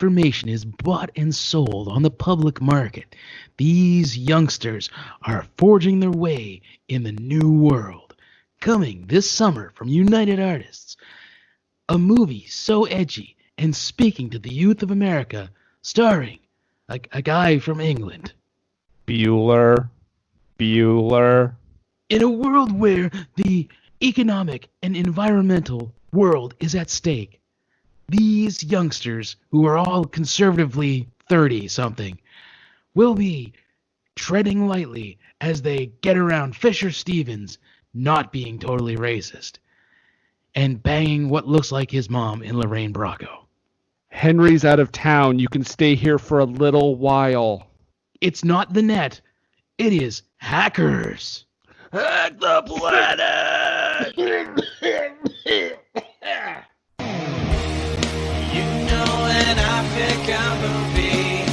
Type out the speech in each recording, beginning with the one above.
information is bought and sold on the public market, these youngsters are forging their way in the new world. Coming this summer from United Artists, a movie so edgy and speaking to the youth of America, starring a guy from England. Bueller. In a world where the economic and environmental world is at stake, these youngsters, who are all conservatively 30-something, will be treading lightly as they get around Fisher Stevens not being totally racist and banging what looks like his mom in Lorraine Bracco. Henry's out of town. You can stay here for a little while. It's not the net. It is hackers. Hack the planet! You know when I pick a movie,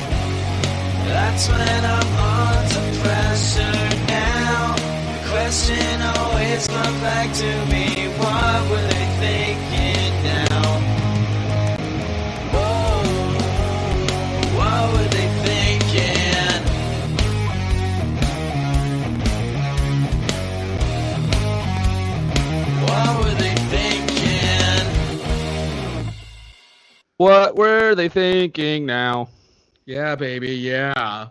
that's when I'm under pressure now. The question always comes back to me, what were they thinking now? Whoa, what were they thinking? What were they thinking? What were they thinking now? Yeah, baby, yeah.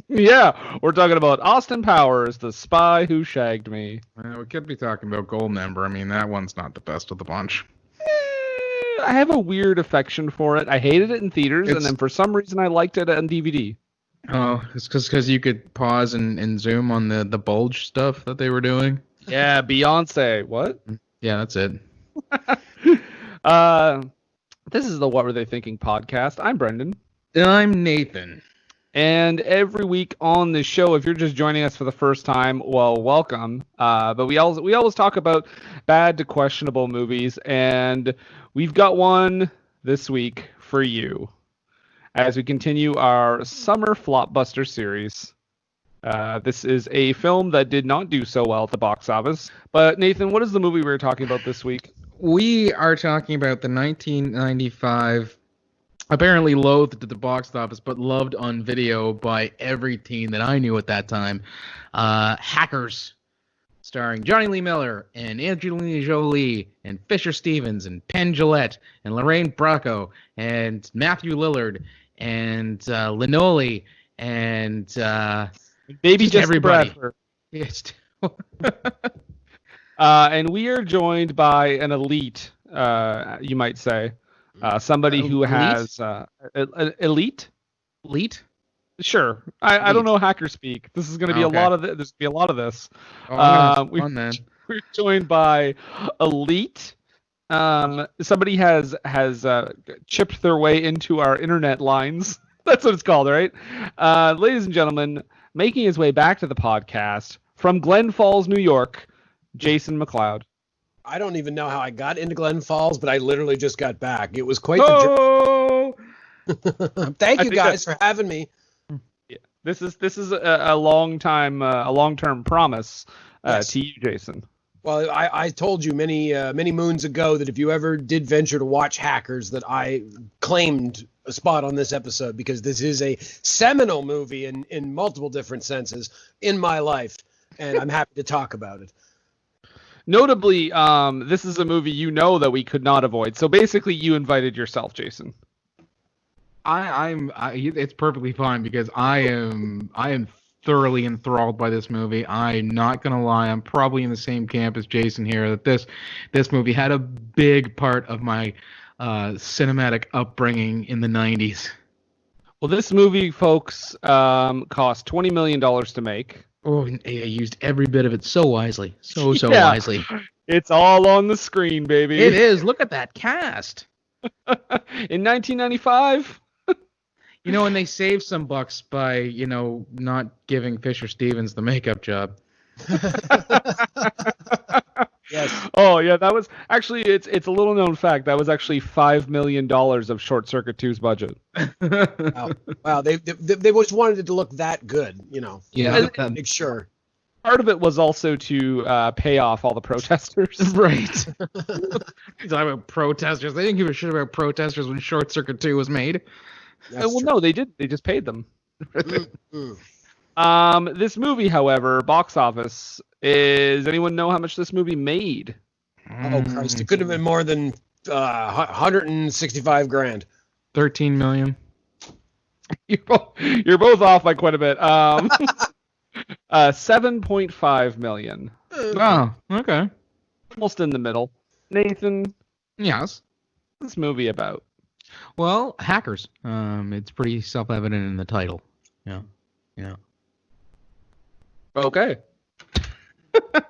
Yeah, we're talking about Austin Powers, The Spy Who Shagged Me. We could be talking about Goldmember. I mean, that one's not the best of the bunch. I have a weird affection for it. I hated it in theaters, and then for some reason I liked it on DVD. Oh, it's because you could pause and zoom on the bulge stuff that they were doing. Yeah, Beyonce. What? Yeah, that's it. This is the What Were They Thinking podcast. I'm Brendan. I'm Nathan. And every week on this show, if you're just joining us for the first time, well, welcome. But we always talk about bad to questionable movies, and we've got one this week for you as we continue our summer Flopbuster series. This is a film that did not do so well at the box office. But Nathan, what is the movie we're talking about this week? We are talking about the 1995, apparently loathed at the box office, but loved on video by every teen that I knew at that time. Hackers, starring Jonny Lee Miller and Angelina Jolie and Fisher Stevens and Penn, Jillette and Lorraine Bracco and Matthew Lillard and Renoly and Baby everybody. Bradford. Yes. And we are joined by an elite, you might say. Somebody who has elite. Sure, I don't know hacker speak. This is going to be a lot of this. There's going to be a lot of this. We're joined by elite. Somebody has chipped their way into our internet lines. That's what it's called, right? Ladies and gentlemen, making his way back to the podcast from Glen Falls, New York, Jason MacLeod. I don't even know how I got into Glen Falls, but I literally just got back. It was quite the journey. Thank you guys for having me. Yeah, this is a long-term promise to you, Jason. Well, I told you many moons ago that if you ever did venture to watch Hackers, that I claimed a spot on this episode because this is a seminal movie in multiple different senses in my life, and I'm happy to talk about it. Notably, this is a movie that we could not avoid. So basically, you invited yourself, Jason. It's perfectly fine because I am thoroughly enthralled by this movie. I'm not gonna lie, I'm probably in the same camp as Jason here. That this movie had a big part of my cinematic upbringing in the 90s. Well, this movie, folks, cost $20 million to make. Oh, I used every bit of it so wisely. So wisely. It's all on the screen, baby. It is. Look at that cast. In 1995. And they saved some bucks by, not giving Fisher Stevens the makeup job. Yes. Oh, yeah, that was actually, it's a little known fact. That was actually $5 million of Short Circuit 2's budget. Wow. They just wanted it to look that good, Yeah. Make sure. Part of it was also to pay off all the protesters. Right. He's talking about protesters. They didn't give a shit about protesters when Short Circuit 2 was made. Well, no, they did. They just paid them. Mm-hmm. This movie, however, box office, is anyone know how much this movie made? Oh Christ! It could have been more than 165 grand. 13 million. You're both off by quite a bit. 7.5 million. Oh, okay. Almost in the middle. Nathan, Yes. what's this movie about? Well, hackers. It's pretty self-evident in the title. Yeah. Okay.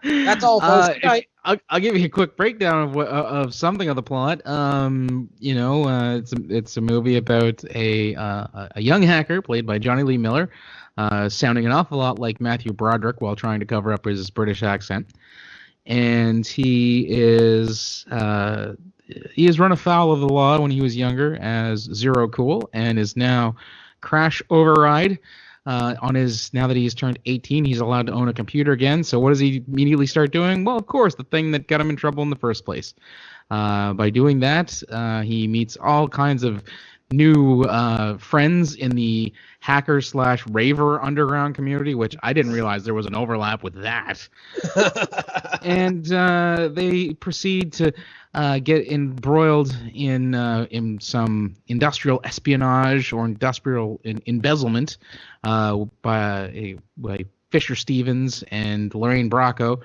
That's all, folks. I'll give you a quick breakdown of something of the plot. It's a movie about a young hacker played by Jonny Lee Miller, sounding an awful lot like Matthew Broderick while trying to cover up his British accent, and he is run afoul of the law when he was younger as Zero Cool, and is now crash override. Now that he's turned 18, he's allowed to own a computer again. So what does he immediately start doing? Well, of course, the thing that got him in trouble in the first place. By doing that, he meets all kinds of new friends in the hacker/raver underground community, which I didn't realize there was an overlap with that. And they proceed to get embroiled in some industrial espionage or industrial embezzlement by Fisher Stevens and Lorraine Bracco.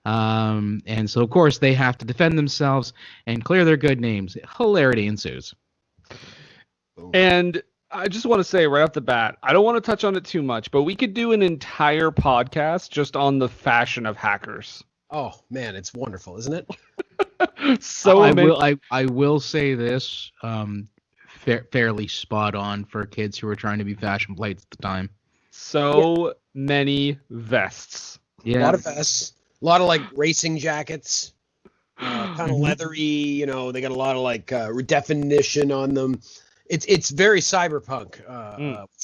And so, of course, they have to defend themselves and clear their good names. Hilarity ensues. And I just want to say right off the bat, I don't want to touch on it too much, but we could do an entire podcast just on the fashion of hackers. Oh man, it's wonderful, isn't it? I will say this, fairly spot on for kids who were trying to be fashion plates at the time. So many vests. A Yeah. lot of vests, a lot of like racing jackets, kind of leathery. They got a lot of like redefinition on them. It's very cyberpunk.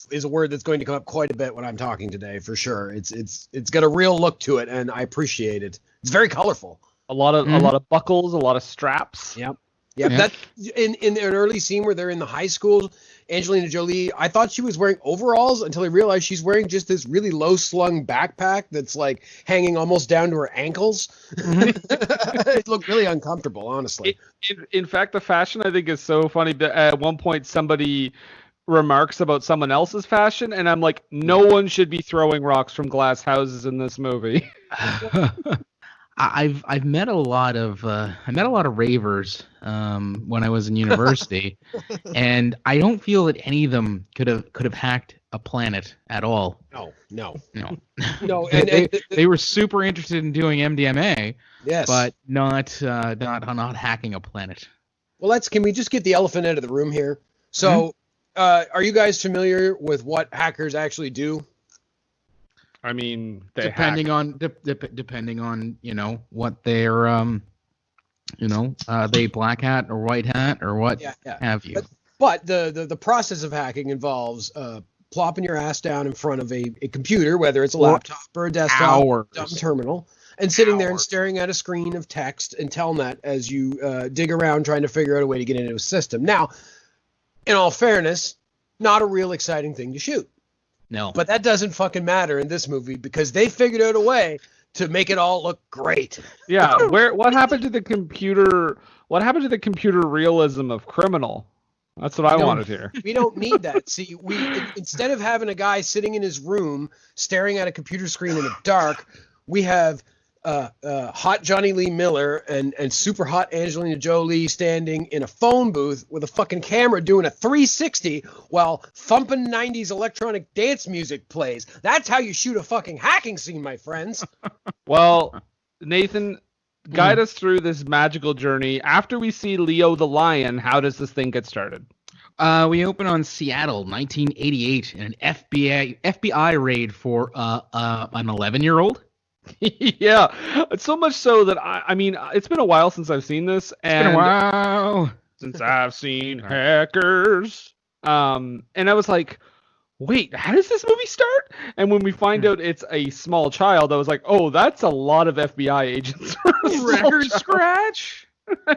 Is a word that's going to come up quite a bit when I'm talking today, for sure. It's got a real look to it, and I appreciate it. It's very colorful. A lot of buckles, a lot of straps. Yep. That in an early scene where they're in the high school, Angelina Jolie, I thought she was wearing overalls until I realized she's wearing just this really low slung backpack that's like hanging almost down to her ankles. It looked really uncomfortable, honestly. In fact, the fashion I think is so funny. At one point, somebody remarks about someone else's fashion, and I'm like, no one should be throwing rocks from glass houses in this movie. I've met a lot of ravers when I was in university, and I don't feel that any of them could have hacked a planet at all. No. They were super interested in doing MDMA, yes, but not hacking a planet. Well, can we just get the elephant out of the room here? So, are you guys familiar with what hackers actually do? I mean, depending on what they're they black hat or white hat or what have you. But the process of hacking involves plopping your ass down in front of a computer, whether it's a laptop or a desktop, dumb terminal, and sitting there and staring at a screen of text and Telnet as you dig around trying to figure out a way to get into a system. Now, in all fairness, not a real exciting thing to shoot. No. But that doesn't fucking matter in this movie because they figured out a way to make it all look great. Yeah. What happened to the computer? What happened to the computer realism of Criminal? That's what I wanted here. We don't need that. See, instead of having a guy sitting in his room staring at a computer screen in the dark, we have hot Jonny Lee Miller and super hot Angelina Jolie standing in a phone booth with a fucking camera doing a 360 while thumping 90s electronic dance music plays. That's how you shoot a fucking hacking scene, my friends. Well, Nathan, guide us through this magical journey. After we see Leo the Lion, how does this thing get started? We open on Seattle, 1988, in an FBI raid for an 11-year-old. Yeah, it's so much so that I mean, it's been a while since I've seen this, and It's been a while since I've seen hackers. And I was like, wait, how does this movie start? And when we find out it's a small child, I was like, oh, that's a lot of FBI agents. Record scratch.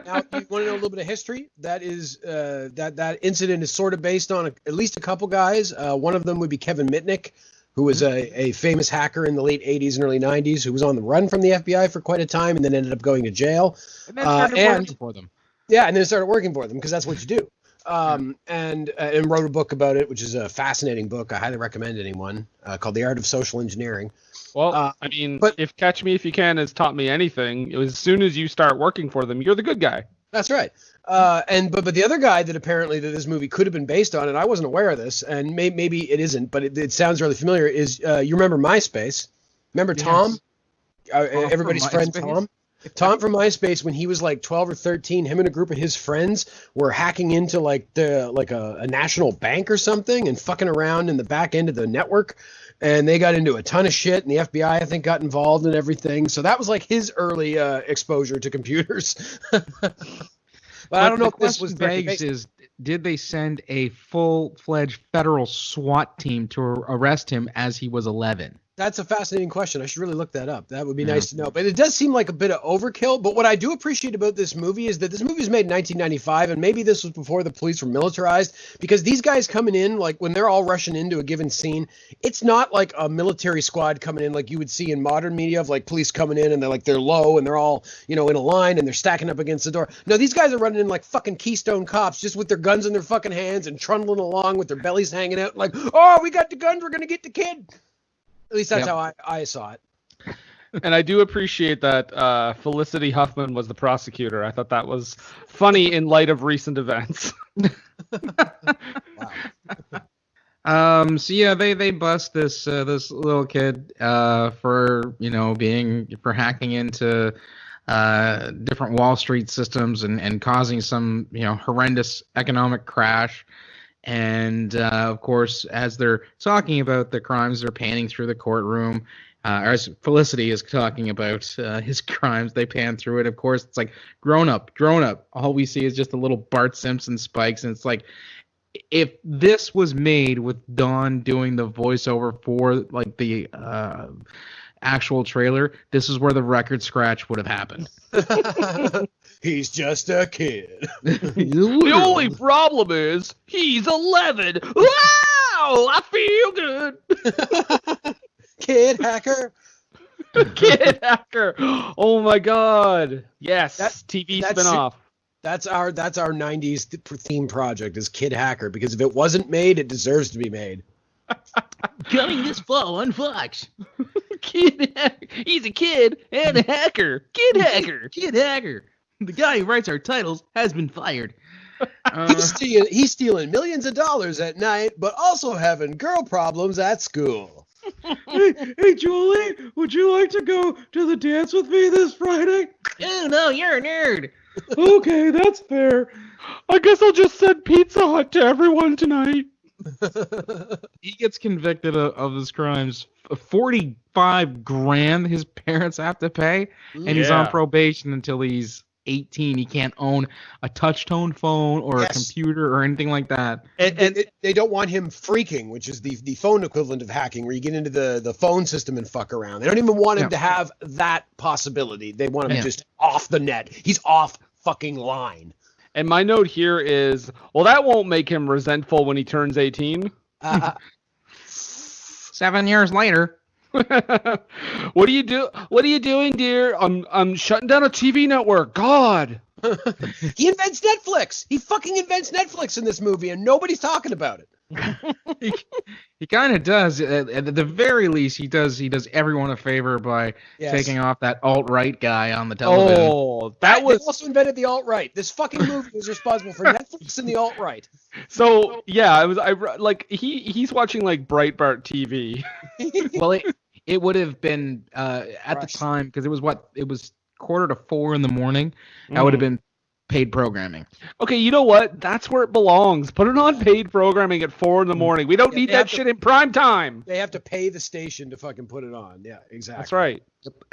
Now, you want to know a little bit of history? That is that incident is sort of based on at least a couple guys. One of them would be Kevin Mitnick, who was a famous hacker in the late 80s and early 90s, who was on the run from the FBI for quite a time and then ended up going to jail. And then started working for them. Yeah, and then started working for them because that's what you do. And wrote a book about it, which is a fascinating book. I highly recommend anyone, called The Art of Social Engineering. Well, but if Catch Me If You Can has taught me anything, it was as soon as you start working for them, you're the good guy. That's right. But the other guy that apparently that this movie could have been based on, and I wasn't aware of this, and maybe it isn't, but it sounds really familiar, is you remember MySpace? Remember Tom? Everybody's friend Tom? Tom from MySpace, when he was like 12 or 13, him and a group of his friends were hacking into a national bank or something and fucking around in the back end of the network. And they got into a ton of shit, and the FBI, I think, got involved and everything. So that was like his early exposure to computers. But I don't know if this was begs is, did they send a full-fledged federal SWAT team to arrest him as he was 11? That's a fascinating question. I should really look that up. That would be nice to know. But it does seem like a bit of overkill. But what I do appreciate about this movie is that this movie was made in 1995, and maybe this was before the police were militarized, because these guys coming in, like when they're all rushing into a given scene, it's not like a military squad coming in like you would see in modern media of like police coming in and they're low and they're all, in a line and they're stacking up against the door. No, these guys are running in like fucking Keystone Cops, just with their guns in their fucking hands and trundling along with their bellies hanging out like, oh, we got the guns, we're going to get the kid. At least that's how I saw it. And I do appreciate that Felicity Huffman was the prosecutor. I thought that was funny in light of recent events. So yeah, they bust this little kid for hacking into different Wall Street systems and causing some horrendous economic crash. And, of course, as they're talking about the crimes, they're panning through the courtroom. Or as Felicity is talking about his crimes, they pan through it. Of course, it's like, grown up. All we see is just a little Bart Simpson spikes. And it's like, if this was made with Don doing the voiceover for, like, the actual trailer, this is where the record scratch would have happened. He's just a kid. The only problem is he's 11. Wow, I feel good. Kid hacker. Kid hacker. Oh my God. Yes. TV spinoff. That's our 90s theme project is Kid Hacker, because if it wasn't made, it deserves to be made. Coming this fall on Fox. He's a kid and a hacker. Kid hacker. Kid Hacker. The guy who writes our titles has been fired. He's stealing millions of dollars at night, but also having girl problems at school. Hey, Jolie, would you like to go to the dance with me this Friday? Oh, no, you're a nerd. Okay, that's fair. I guess I'll just send Pizza Hut to everyone tonight. He gets convicted of his crimes. 45 grand his parents have to pay, and he's on probation until he's 18. He can't own a touch-tone phone or a computer or anything like that. And they don't want him freaking, which is the phone equivalent of hacking, where you get into the phone system and fuck around. They don't even want him to have that possibility. They want him just off the net. He's off fucking line. And my note here is, well, that won't make him resentful when he turns 18. 7 years later. What are you doing, dear? I'm shutting down a TV network. God. He invents Netflix. He fucking invents Netflix in this movie, and nobody's talking about it. He kind of does. At the very least, he does everyone a favor by taking off that alt-right guy on the television. Oh, they also invented the alt-right. This fucking movie was responsible for Netflix and the alt-right. So yeah, he's watching like Breitbart TV. Well, it would have been at the time, because it was 3:45 in the morning. That would have been paid programming. Okay, you know what? That's where it belongs. Put it on paid programming at 4 in the morning. We don't need that shit in prime time. They have to pay the station to fucking put it on. Yeah, exactly. That's right. Yep.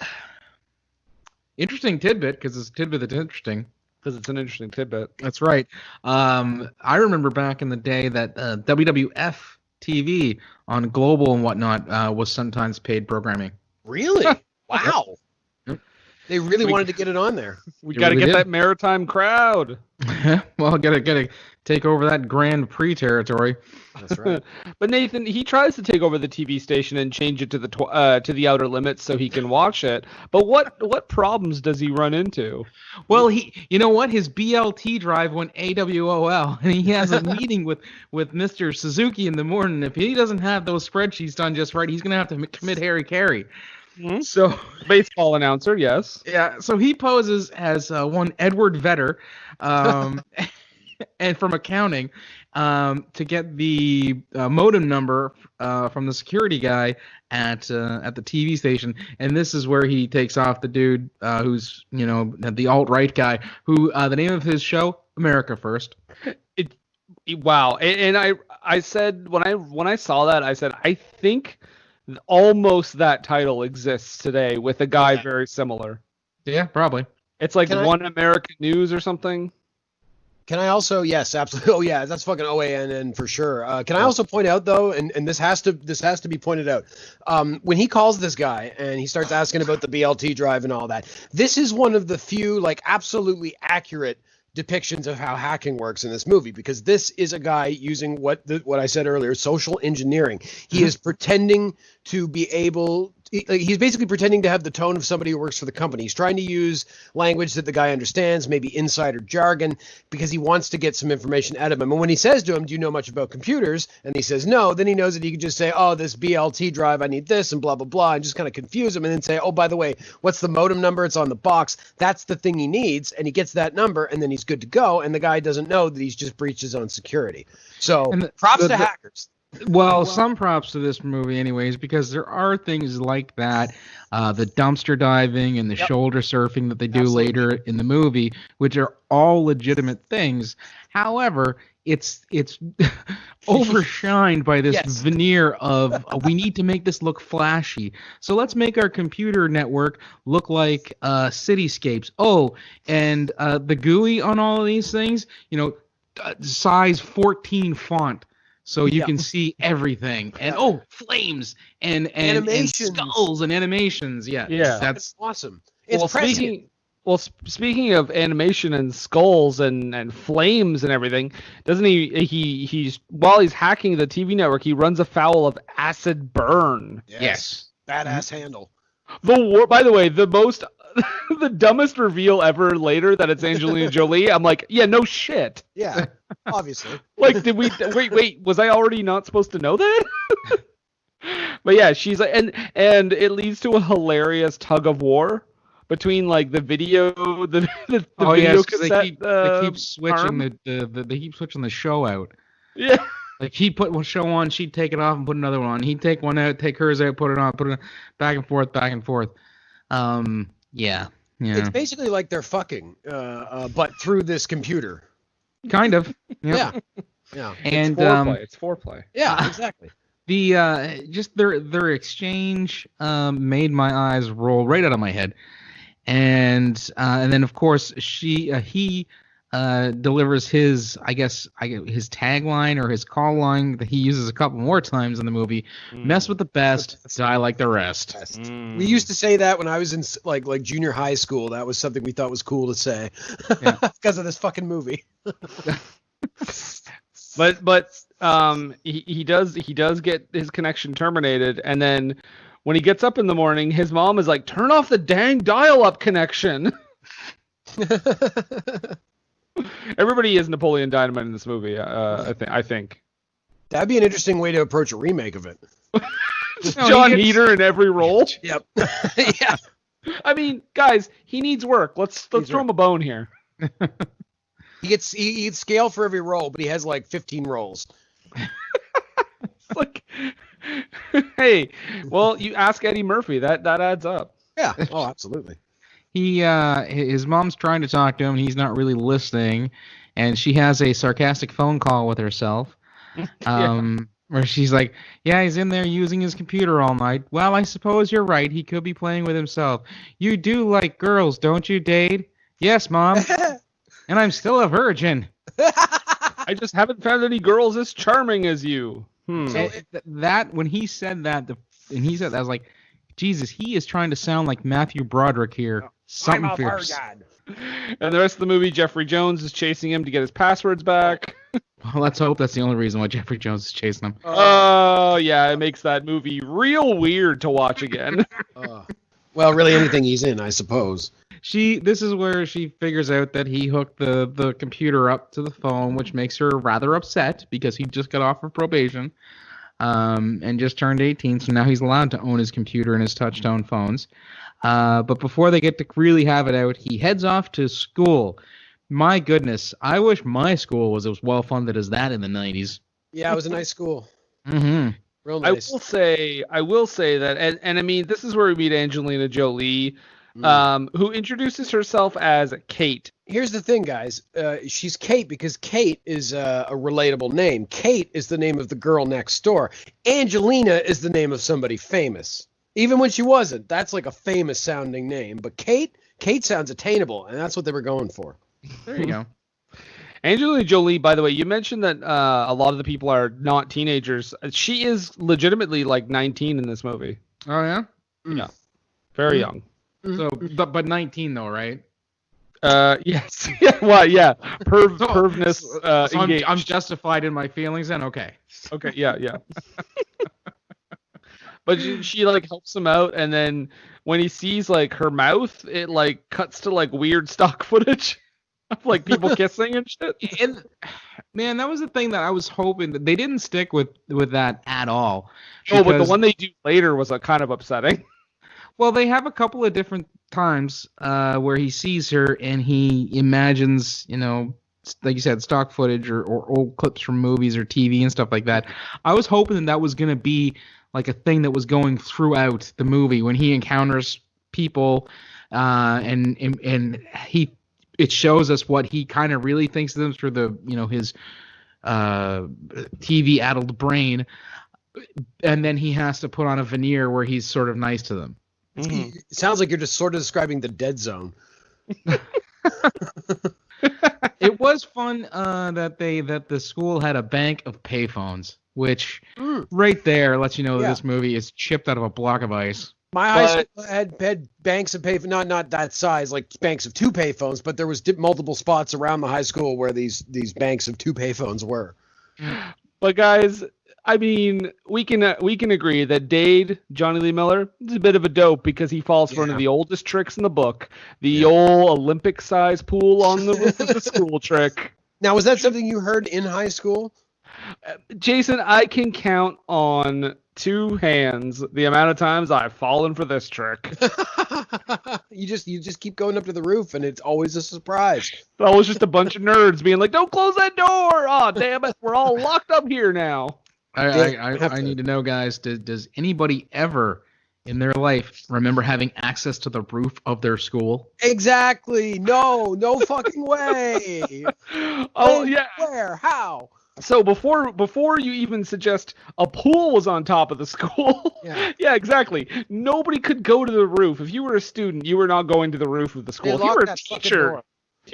Interesting tidbit, because it's a tidbit that's interesting. Because it's an interesting tidbit. That's right. I remember back in the day that WWF TV on Global and whatnot was sometimes paid programming. Really? Wow. Yep. They really wanted to get it on there. We You got to really get did. that maritime crowd. Well, gotta take over that Grand Prix territory. That's right. But Nathan, he tries to take over the TV station and change it to the outer limits so he can watch it. But what problems does he run into? Well, you know what? His BLT drive went AWOL, and he has a meeting with Mr. Suzuki in the morning. If he doesn't have those spreadsheets done just right, he's gonna have to commit Harry Carey. Mhm. So, Baseball announcer, yes. yeah. So he poses as one Edward Vedder, and from accounting, to get the modem number from the security guy at the TV station, and this is where he takes off the dude who's the alt-right guy who the name of his show, America First. Wow. And I said when I saw that, I said I think almost that title exists today with a guy very similar. Yeah, probably. It's like Can I- One American News or something. Can I also, yes, absolutely. Oh yeah, that's fucking OANN for sure. Can I also point out though, and this has to be pointed out, when he calls this guy and he starts asking about the BLT drive and all that, this is one of the few like absolutely accurate depictions of how hacking works in this movie, because this is a guy using what I said earlier, social engineering. He is pretending to be able. He's basically pretending to have the tone of somebody who works for the company. He's trying to use language that the guy understands, maybe insider jargon, because he wants to get some information out of him. And when he says to him, "Do you know much about computers?" and he says no, then he knows that he can just say, "Oh, this BLT drive, I need this," and blah blah blah, and just kind of confuse him, and then say, "Oh, by the way, what's the modem number? It's on the box." That's the thing he needs, and he gets that number, and then he's good to go. And the guy doesn't know that he's just breached his own security. So And props to hackers. Well, some props to this movie anyways, because there are things like that, the dumpster diving and the shoulder surfing that they do later in the movie, which are all legitimate things. However, it's overshined by this veneer of we need to make this look flashy. So let's make our computer network look like cityscapes. Oh, and the GUI on all of these things, size 14 font. So you can see everything, and flames and skulls and animations. Yeah, That's awesome. It's speaking of animation and skulls and flames and everything, doesn't he's while he's hacking the TV network, he runs afoul of acid burn. Yes. Badass handle. By the way, the most the dumbest reveal ever later that it's Angelina Jolie. I'm like, yeah, no shit. Yeah, obviously. Like, did we wait? Was I already not supposed to know that? But yeah, she's like, and it leads to a hilarious tug of war between like the video, the video cassette. They keep switching arm. they keep switching the show out. Yeah. Like he'd put one show on, she'd take it off and put another one on. He'd take one out, take hers out, put it on, back and forth, back and forth. Yeah. It's basically like they're fucking, but through this computer. Kind of. Yeah. And It's foreplay. Yeah, exactly. The just their exchange made my eyes roll right out of my head, and then of course he delivers his his tagline or his call line that he uses a couple more times in the movie. Mess with the best, die like the rest. We used to say that when I was in like junior high school. That was something we thought was cool to say because of this fucking movie. But he does get his connection terminated, and then when he gets up in the morning, his mom is like, "Turn off the dang dial-up connection." Everybody is Napoleon Dynamite in this movie. I think That'd be an interesting way to approach a remake of it. John Heater in every role. Yep. Yeah. I mean, guys, he needs work. Let's throw him a bone here. He gets scale for every role, but he has like 15 roles. It's like, hey, well, you ask Eddie Murphy. That adds up. Yeah. Oh, absolutely. His mom's trying to talk to him, and he's not really listening, and she has a sarcastic phone call with herself, where she's like, "Yeah, he's in there using his computer all night. Well, I suppose you're right. He could be playing with himself. You do like girls, don't you, Dade? Yes, Mom. And I'm still a virgin." I just haven't found any girls as charming as you. So That when he said that, and he said that, I was like, Jesus, he is trying to sound like Matthew Broderick here. Something I'm a fierce. virgin. And the rest of the movie, Jeffrey Jones is chasing him to get his passwords back. Well, let's hope that's the only reason why Jeffrey Jones is chasing him. Oh, yeah, it makes that movie real weird to watch again. Well, really anything he's in, I suppose. This is where she figures out that he hooked the computer up to the phone, which makes her rather upset because he just got off of probation, and just turned 18, so now he's allowed to own his computer and his touch-tone phones. But before they get to really have it out, he heads off to school. My goodness, I wish my school was as well funded as that in the 90s. Yeah, it was a nice school. Mm-hmm. Real nice. I will say that, and I mean, this is where we meet Angelina Jolie, who introduces herself as Kate. Here's the thing, guys. She's Kate because Kate is a relatable name. Kate is the name of the girl next door. Angelina is the name of somebody famous. Even when she wasn't, that's like a famous sounding name. But Kate sounds attainable, and that's what they were going for. There you go. Angelina Jolie, by the way, you mentioned that a lot of the people are not teenagers. She is legitimately like 19 in this movie. Oh, yeah? Yeah. Very young. So, but 19 though, right? Yes. Yeah. Well, yeah. Pervness. So I'm justified in my feelings then? Okay. Okay. Yeah. But she like helps him out, and then when he sees like her mouth, it like cuts to like weird stock footage of like people kissing and shit. And man, that was the thing that I was hoping that they didn't stick with that at all. Oh, but the Because- one they do later was kind of upsetting. Well, they have a couple of different times where he sees her and he imagines, like you said, stock footage or old clips from movies or TV and stuff like that. I was hoping that was going to be like a thing that was going throughout the movie when he encounters people, and it shows us what he kind of really thinks of them through the his TV-addled brain, and then he has to put on a veneer where he's sort of nice to them. It sounds like you're just sort of describing the dead zone. It was fun that the school had a bank of payphones, which right there lets you know that this movie is chipped out of a block of ice. My high school had banks of payphones, not that size, like banks of 2 payphones, but there was multiple spots around the high school where these banks of 2 payphones were. But guys, I mean, we can agree that Dade, Jonny Lee Miller, is a bit of a dope because he falls for one of the oldest tricks in the book, the old Olympic-sized pool on the roof of the school trick. Now, was that something you heard in high school? Jason, I can count on 2 hands the amount of times I've fallen for this trick. You just keep going up to the roof, and it's always a surprise. That was just a bunch of nerds being like, "Don't close that door! Oh, damn it, we're all locked up here now." I need to know, guys, does anybody ever in their life remember having access to the roof of their school? Exactly. No fucking way. Oh, yeah. Where? How? So before you even suggest a pool was on top of the school, yeah, exactly. Nobody could go to the roof. If you were a student, you were not going to the roof of the school. If you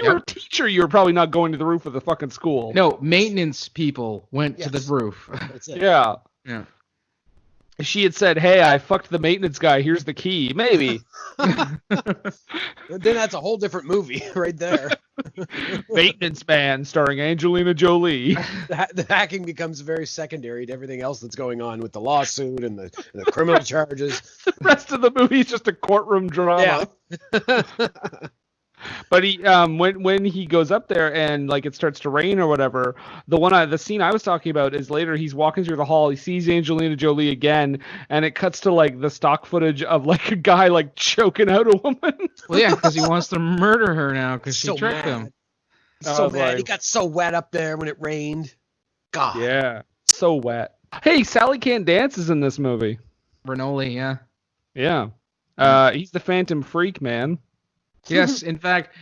were a teacher, you were probably not going to the roof of the fucking school. No, maintenance people went to the roof. That's it. Yeah. Yeah. If she had said, "Hey, I fucked the maintenance guy. Here's the key," maybe. Then that's a whole different movie right there. Maintenance Man, starring Angelina Jolie. The hacking becomes very secondary to everything else that's going on with the lawsuit and the criminal charges. The rest of the movie is just a courtroom drama. Yeah. But he, when he goes up there and like it starts to rain or whatever, the scene I was talking about is later. He's walking through the hall. He sees Angelina Jolie again, and it cuts to like the stock footage of like a guy like choking out a woman. Well, yeah, because he wants to murder her now because she So tricked mad. him. So mad. He got so wet up there when it rained. God. Yeah, so wet. Hey, Sally Can't Dance is in this movie. Renoly, yeah. Yeah. He's the Phantom Freak, man. Yes, in fact,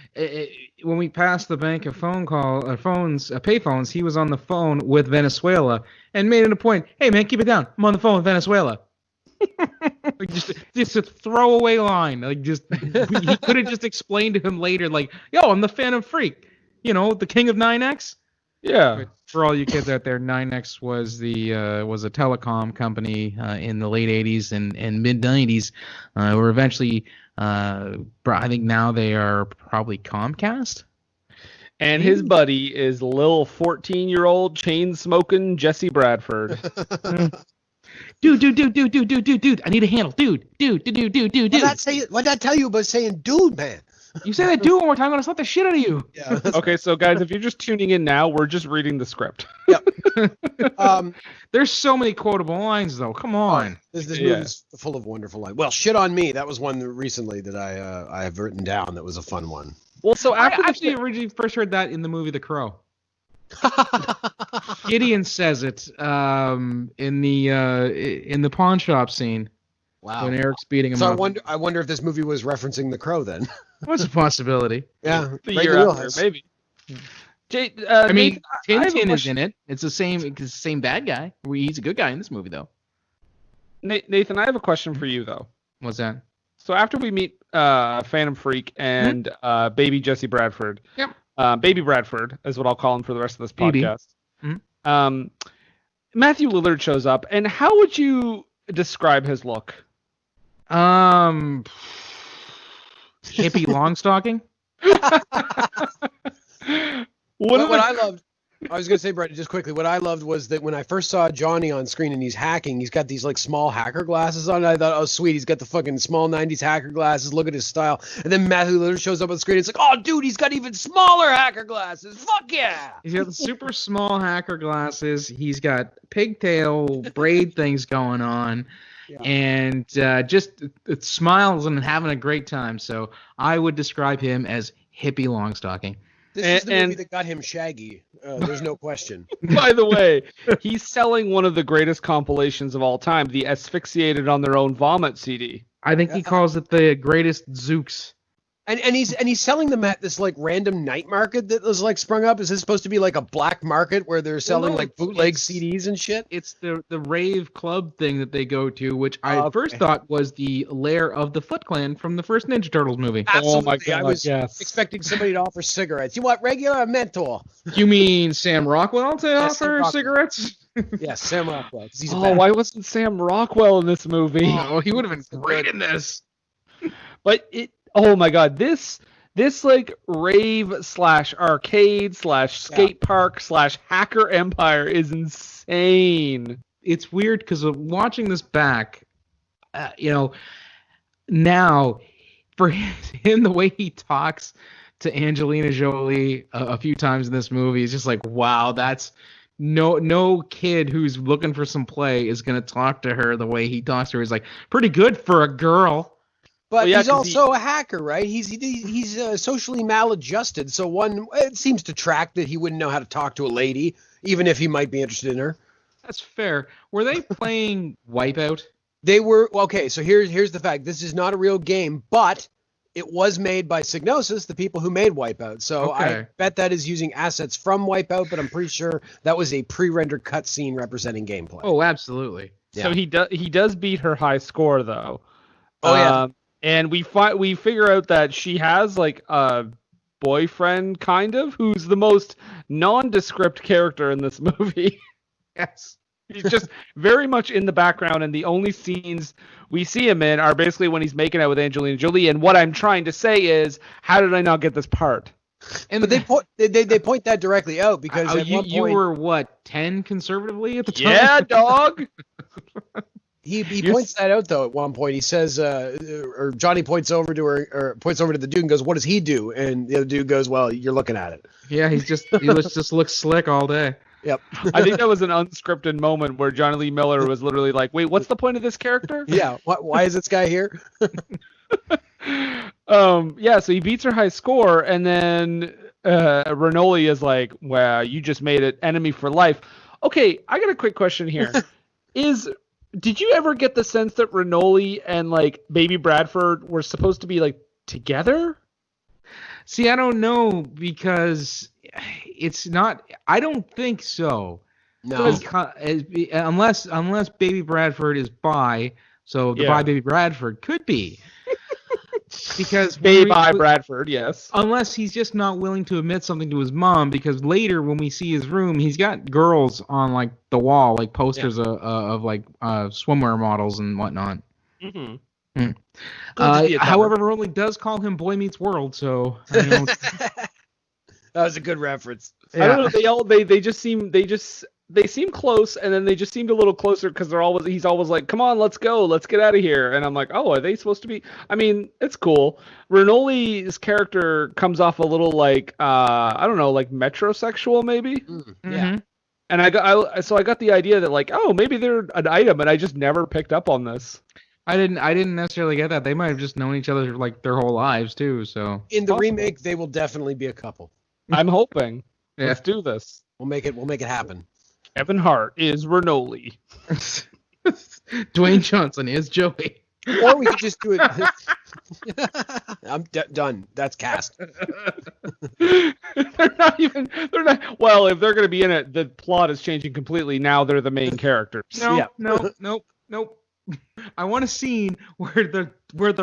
when we passed the bank of payphones, he was on the phone with Venezuela and made it a point. Hey, man, keep it down. I'm on the phone with Venezuela. Like just a throwaway line. Like he could have just explained to him later, like, "Yo, I'm the Phantom Freak. The King of 9X." Yeah. For all you kids out there, NYNEX was a telecom company in the late 80s and mid 90s. Were eventually, I think now they are probably Comcast. And his buddy is Lil 14-year-old chain smoking Jesse Bradford. Dude, I need a handle. Dude. What'd that tell you about saying dude, man? You say that dude one more time, I'm going to slap the shit out of you. Yeah. Okay, so guys, if you're just tuning in now, we're just reading the script. There's so many quotable lines, though. Come on. This movie's full of wonderful lines. Well, Shit on Me. That was one recently that I have written down. That was a fun one. Well, so I after actually originally first heard that in the movie The Crow. Gideon says it in the pawn shop scene. Wow. When Eric's beating him So up. I wonder if this movie was referencing The Crow then. What's a possibility? Yeah. the right year in the after, wheelhouse. maybe. I mean, Nathan, I have a Tintin is question. in it. It's the same bad guy. He's a good guy in this movie, though. Nathan, I have a question for you though. What's that? So after we meet Phantom Freak and baby Jesse Bradford, Baby Bradford is what I'll call him for the rest of this Baby. podcast. Matthew Lillard shows up, and how would you describe his look? Hippie longstocking. What I loved, I was gonna say, Brett, just quickly. What I loved was that when I first saw Jonny on screen and he's hacking, he's got these like small hacker glasses on. I thought, oh sweet, he's got the fucking small '90s hacker glasses. Look at his style. And then Matthew Lillard shows up on screen. It's like, oh dude, he's got even smaller hacker glasses. Fuck yeah! He's got the super small hacker glasses. He's got pigtail braid things going on. Yeah. And just smiles and having a great time. So I would describe him as hippie longstocking. This is the movie that got him Shaggy. There's no question. By the way, he's selling one of the greatest compilations of all time, the Asphyxiated on Their Own Vomit CD. I think he calls it the greatest Zooks. And he's selling them at this like random night market that was like sprung up. Is this supposed to be like a black market where they're selling like bootleg CDs and shit? It's the rave club thing that they go to, which I first thought was the lair of the Foot Clan from the first Ninja Turtles movie. Absolutely. Oh my God, I was yes. expecting somebody to offer cigarettes. You want regular or menthol? You mean Sam Rockwell to Yes, Sam offer Rockwell. cigarettes? Yes, Sam Rockwell. 'Cause he's a Oh, bad- why wasn't Sam Rockwell in this movie? Oh, he would have been great in this. But oh my God, this like rave / arcade / skate park / hacker empire is insane. It's weird because watching this back, now for him, the way he talks to Angelina Jolie a few times in this movie is just like, wow, that's no kid who's looking for some play is going to talk to her the way he talks to her. He's like, pretty good for a girl. But Well, yeah, he's 'cause also a hacker, right? He's socially maladjusted. So it seems to track that he wouldn't know how to talk to a lady, even if he might be interested in her. That's fair. Were they playing Wipeout? They were okay. So here's the fact: this is not a real game, but it was made by Psygnosis, the people who made Wipeout. So I Okay. bet that is using assets from Wipeout, but I'm pretty sure that was a pre-rendered cutscene representing gameplay. Oh, absolutely. So he does beat her high score though. Oh, yeah. And we figure out that she has like a boyfriend kind of who's the most nondescript character in this movie. Yes. He's just very much in the background, and the only scenes we see him in are basically when he's making out with Angelina Jolie. And what I'm trying to say is, how did I not get this part? But they point that directly out because at one point you were what, 10 conservatively at the time? Yeah, dog. he points that out though. At one point, he says, or Jonny points over to her, or points over to the dude and goes, "What does he do?" And the other dude goes, "Well, you're looking at it." Yeah, he just looks slick all day. Yep. I think that was an unscripted moment where Johnny Lee Miller was literally like, "Wait, what's the point of this character?" Yeah. Why is this guy here? Yeah, so he beats her high score, and then Renoly is like, "Wow, you just made it enemy for life." Okay, I got a quick question here. Did you ever get the sense that Renoly and like Baby Bradford were supposed to be like together? See, I don't know because it's not. I don't think so. No. Unless Baby Bradford is bi, so the Yeah. bi Baby Bradford could be. Because Baby Bradford, yes. Unless he's just not willing to admit something to his mom, because later when we see his room, he's got girls on like the wall, like posters of like swimwear models and whatnot. Mm-hmm. However, Renoly does call him Boy Meets World, so I don't know. That was a good reference. Yeah. I don't know. They seem close, and then they just seemed a little closer because he's always like, "Come on, let's go, let's get out of here." And I'm like, "Oh, are they supposed to be?" I mean, it's cool. Renoly's character comes off a little like I don't know, like metrosexual maybe. Yeah. And I got the idea that like, oh, maybe they're an item, and I just never picked up on this. I didn't necessarily get that. They might have just known each other like their whole lives too. So In the remake, they will definitely be a couple. I'm hoping. Yeah. Let's do this. We'll make it happen. Kevin Hart is Renoly. Dwayne Johnson is Joey. Or we could just do it. I'm done. That's cast. They're not. Well, if they're going to be in it, the plot is changing completely. Now they're the main characters. Nope. I want a scene where the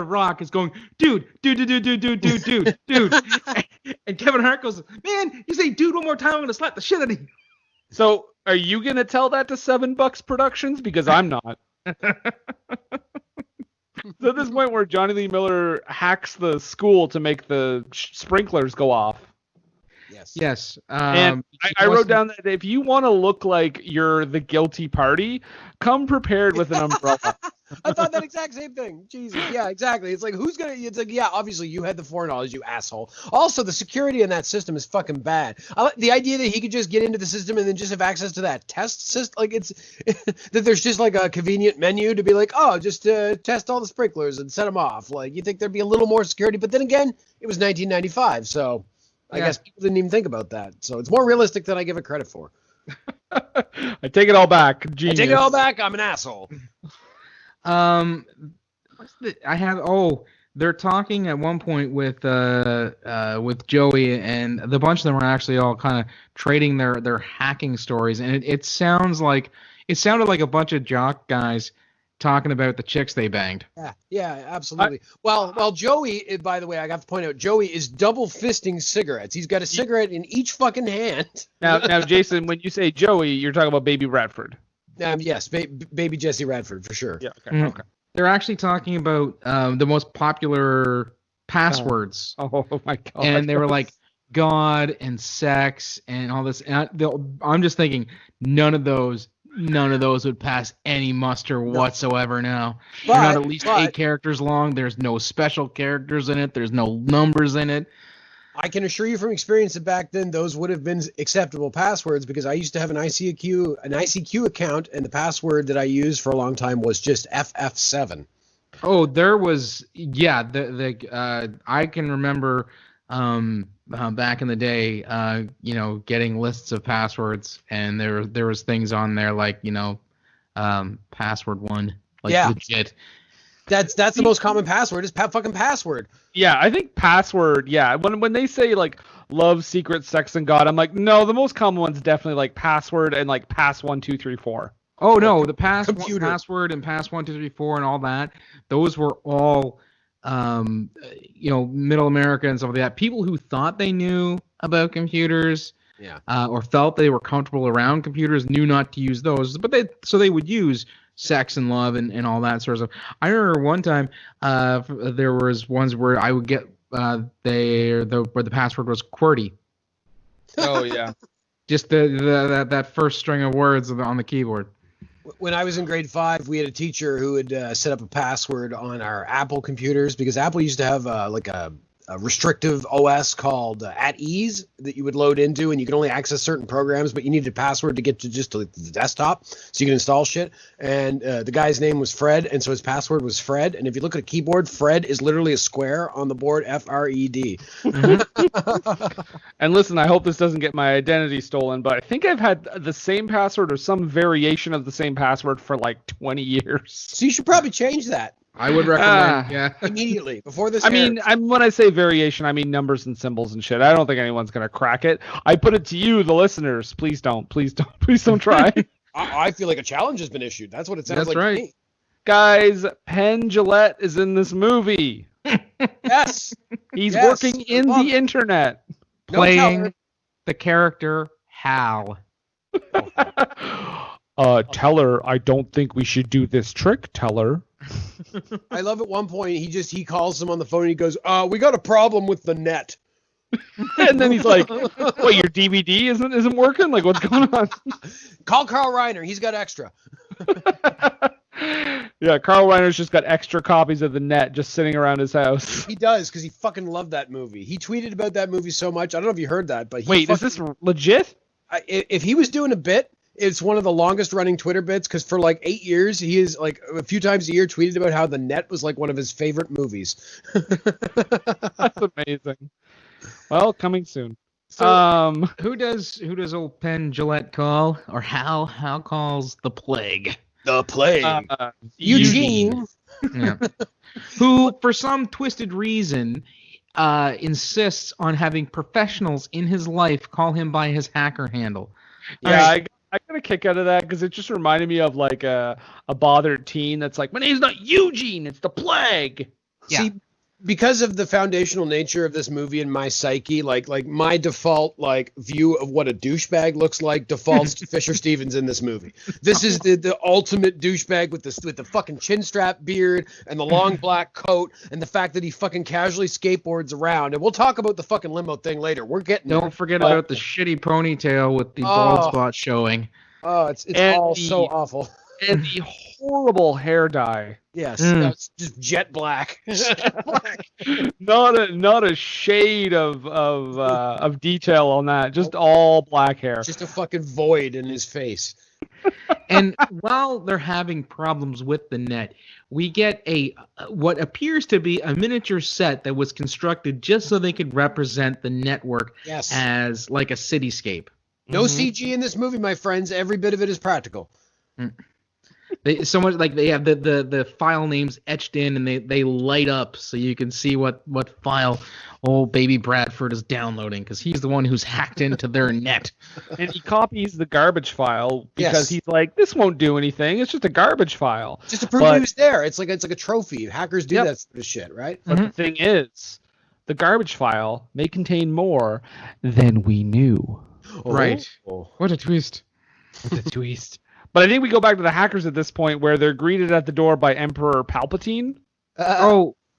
Rock is going, dude, and Kevin Hart goes, man, you say dude one more time, I'm gonna slap the shit out of you. So, are you going to tell that to $7 Productions? Because I'm not. So at this point where Johnny Lee Miller hacks the school to make the sprinklers go off. Yes. And I wrote down that if you want to look like you're the guilty party, come prepared with an umbrella. I thought that exact same thing. Jesus. Yeah, exactly. It's like, it's like, yeah, obviously you had the foreknowledge, you asshole. Also, the security in that system is fucking bad. The idea that he could just get into the system and then just have access to that test system, like it's, that there's just like a convenient menu to be like, oh, just test all the sprinklers and set them off. Like, you think there'd be a little more security, but then again, it was 1995, so I guess people didn't even think about that. So it's more realistic than I give it credit for. I take it all back. Genius. I take it all back. I'm an asshole. They're talking at one point with Joey, and the bunch of them are actually all kind of trading their hacking stories, and it sounded like a bunch of jock guys talking about the chicks they banged. Yeah, absolutely. Well, Joey, by the way, I got to point out, Joey is double fisting cigarettes. He's got a cigarette in each fucking hand. Now, Jason, when you say Joey, you're talking about Baby Bradford. Yes, baby Jesse Radford for sure. Yeah. Okay. They're actually talking about the most popular passwords. Oh my god! And they were like God and sex and all this. And I'm just thinking none of those would pass any muster whatsoever now. They're not at least 8 characters long. There's no special characters in it. There's no numbers in it. I can assure you from experience that back then those would have been acceptable passwords, because I used to have an ICQ account, and the password that I used for a long time was just FF7. Oh, there was I can remember back in the day, getting lists of passwords, and there was things on there like password 1, like legit. That's the most common password is fucking password. Yeah, I think password. Yeah, when they say like love, secret, sex, and God, I'm like, no, the most common one's definitely like password and like pass 1 2 3 4. Oh no, the password and pass 1 2 3 4 and all that. Those were all middle America and stuff like that. People who thought they knew about computers, or felt they were comfortable around computers, knew not to use those. But they would use sex and love and all that sort of stuff. I remember one time there was ones where I would get where the password was QWERTY. Oh yeah. Just that first string of words on the keyboard. When I was in grade 5, we had a teacher who would set up a password on our Apple computers, because Apple used to have a restrictive OS called At Ease that you would load into, and you could only access certain programs, but you needed a password to get to just the desktop so you could install shit. And the guy's name was Fred, and so his password was Fred. And if you look at a keyboard, Fred is literally a square on the board, FRED. Mm-hmm. And listen, I hope this doesn't get my identity stolen, but I think I've had the same password or some variation of the same password for like 20 years. So you should probably change that. I would recommend, immediately before this. When I say variation, I mean numbers and symbols and shit. I don't think anyone's gonna crack it. I put it to you, the listeners. Please don't try. I feel like a challenge has been issued. That's what it sounds like. That's right. To me. Guys, Penn Jillette is in this movie. Yes. He's Yes, working I in love the it. internet. No Playing teller. the character Hal. Teller, I don't think we should do this trick, Teller. I love at one point he calls him on the phone and he goes, we got a problem with the net. And then he's like, "What? Your DVD isn't working? Like, what's going on?" Call Carl Reiner. He's got extra. Yeah, Carl Reiner's just got extra copies of the net just sitting around his house. He does, because he fucking loved that movie. He tweeted about that movie so much. I don't know if you heard that, but he Wait, is this legit? if he was doing a bit, it's one of the longest running Twitter bits, because for like 8 years, he is like a few times a year tweeted about how The Net was like one of his favorite movies. That's amazing. Well, coming soon. So, who does old Penn Gillette call, or Hal calls the plague? The Plague. Eugene. Yeah. Who, for some twisted reason, insists on having professionals in his life call him by his hacker handle. Yeah, I got a kick out of that because it just reminded me of like a bothered teen that's like, my name's not Eugene, it's the plague. Yeah. See, because of the foundational nature of this movie and my psyche, like my default view of what a douchebag looks like defaults to Fisher Stevens in this movie. This is the ultimate douchebag with the fucking chin strap beard and the long black coat and the fact that he fucking casually skateboards around. And we'll talk about the fucking limo thing later. We're getting there. Don't forget about the shitty ponytail with the bald spot showing. Oh, it's all so awful. And the horrible hair dye. Yes, that's just jet black. Not a shade of detail on that. Just all black hair. Just a fucking void in his face. And while they're having problems with the net, we get what appears to be a miniature set that was constructed just so they could represent the network as like a cityscape. No CG in this movie, my friends. Every bit of it is practical. So much like they have the file names etched in, and they light up so you can see what file old Baby Bradford is downloading, because he's the one who's hacked into their net. And he copies the garbage file because he's like, this won't do anything. It's just a garbage file. Just to prove he was there. It's like a trophy. Hackers do that sort of shit, right? But the thing is, the garbage file may contain more than we knew. Right. What a twist. What a twist. But I think we go back to the hackers at this point where they're greeted at the door by Emperor Palpatine.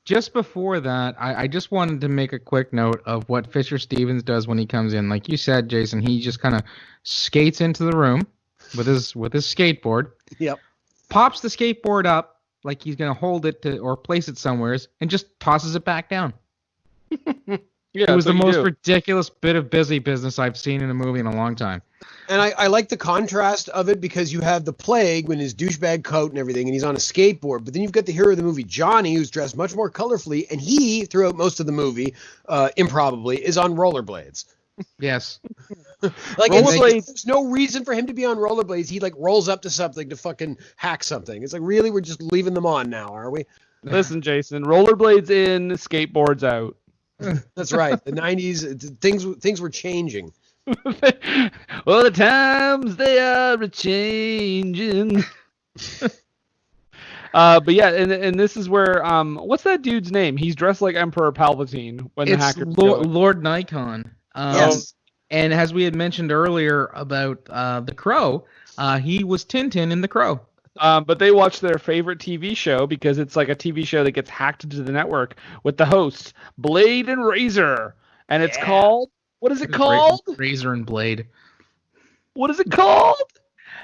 Just before that, I just wanted to make a quick note of what Fisher Stevens does when he comes in. Like you said, Jason, he just kind of skates into the room with his skateboard. Yep. Pops the skateboard up like he's going to hold it or place it somewhere, and just tosses it back down. Yeah, it was the most ridiculous bit of busy business I've seen in a movie in a long time. And I like the contrast of it, because you have the plague in his douchebag coat and everything, and he's on a skateboard. But then you've got the hero of the movie, Jonny, who's dressed much more colorfully, and he, throughout most of the movie, improbably, is on rollerblades. Yes. There's no reason for him to be on rollerblades. He rolls up to something to fucking hack something. It's like, really, we're just leaving them on now, are we? Listen, Jason, rollerblades in, skateboards out. That's right. The 90s, things were changing. Well, the times they are a-changing. But yeah, and this is where what's that dude's name? He's dressed like Emperor Palpatine when the hackers Lord Nikon. Yes. And as we had mentioned earlier about the Crow, he was Tintin in the Crow. But they watch their favorite TV show because it's like a TV show that gets hacked into the network with the hosts Blade and Razor, and it's called, what is it called? Razor and Blade. What is it called?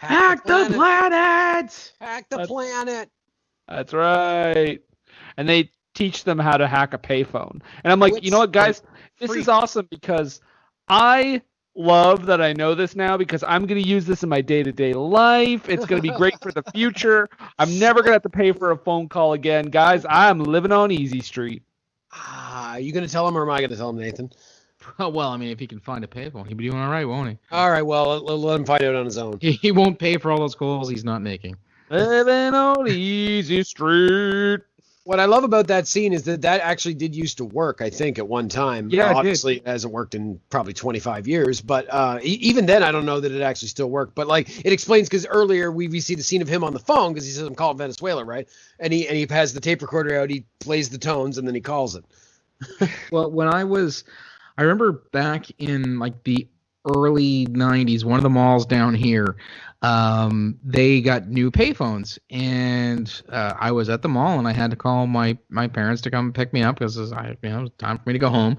Hack the planet. Hack the planet. That's right. And they teach them how to hack a payphone. And I'm like, you know what, guys? This is awesome because I love that I know this now, because I'm going to use this in my day-to-day life. It's going to be great for the future. I'm never going to have to pay for a phone call again. Guys, I'm living on Easy Street. Are you going to tell him, or am I going to tell him, Nathan? Oh, well, I mean, if he can find a payphone, he'll be doing all right, won't he? All right, well, let him find out on his own. He won't pay for all those calls he's not making. Living on Easy Street. What I love about that scene is that actually did used to work, I think, at one time. Yeah, it did. Obviously, it hasn't worked in probably 25 years, but even then, I don't know that it actually still worked. But like, it explains because earlier we see the scene of him on the phone because he says, "I'm calling Venezuela," right? And he has the tape recorder out, he plays the tones, and then he calls it. Well, I remember back in like the early 90s, one of the malls down here, they got new payphones, and I was at the mall and I had to call my parents to come pick me up because it was time for me to go home.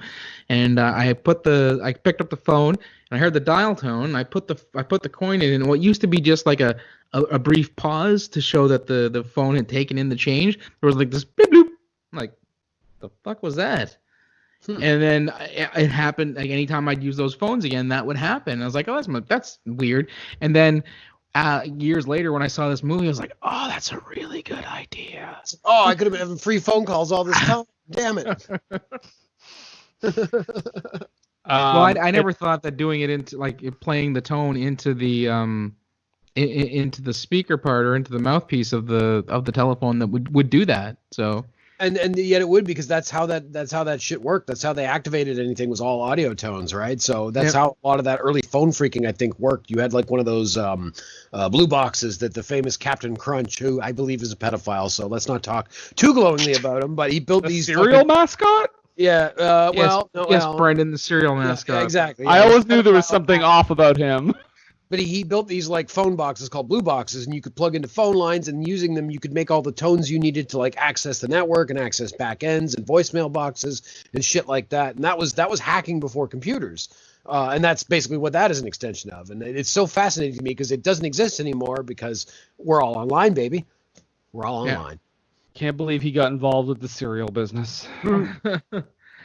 And I picked up the phone and I heard the dial tone. And I put the coin in, and what used to be just like a brief pause to show that the phone had taken in the change, there was like this bloop bloop. I'm like, the fuck was that? And then it happened. Like anytime I'd use those phones again, that would happen. I was like, oh, that's weird. And then years later, when I saw this movie, I was like, oh, that's a really good idea. Oh, I could have been having free phone calls all this time. Damn it. Well, I never thought that doing it into like playing the tone into the into the speaker part or into the mouthpiece of the telephone that would do that. So. And yet it would, because that's how that shit worked. That's how they activated anything, was all audio tones, right? So that's how a lot of that early phone freaking, I think, worked. You had like one of those blue boxes that the famous Captain Crunch, who I believe is a pedophile, so let's not talk too glowingly about him, but he built these cereal mascot. Yeah. Yes, Brendan, the cereal mascot. Yeah, exactly. I always knew there was something off about him. But he built these like phone boxes called blue boxes, and you could plug into phone lines, and using them, you could make all the tones you needed to like access the network and access back ends and voicemail boxes and shit like that. And that was hacking before computers. And that's basically what that is an extension of. And it's so fascinating to me because it doesn't exist anymore because we're all online, baby. We're all online. Can't believe he got involved with the cereal business.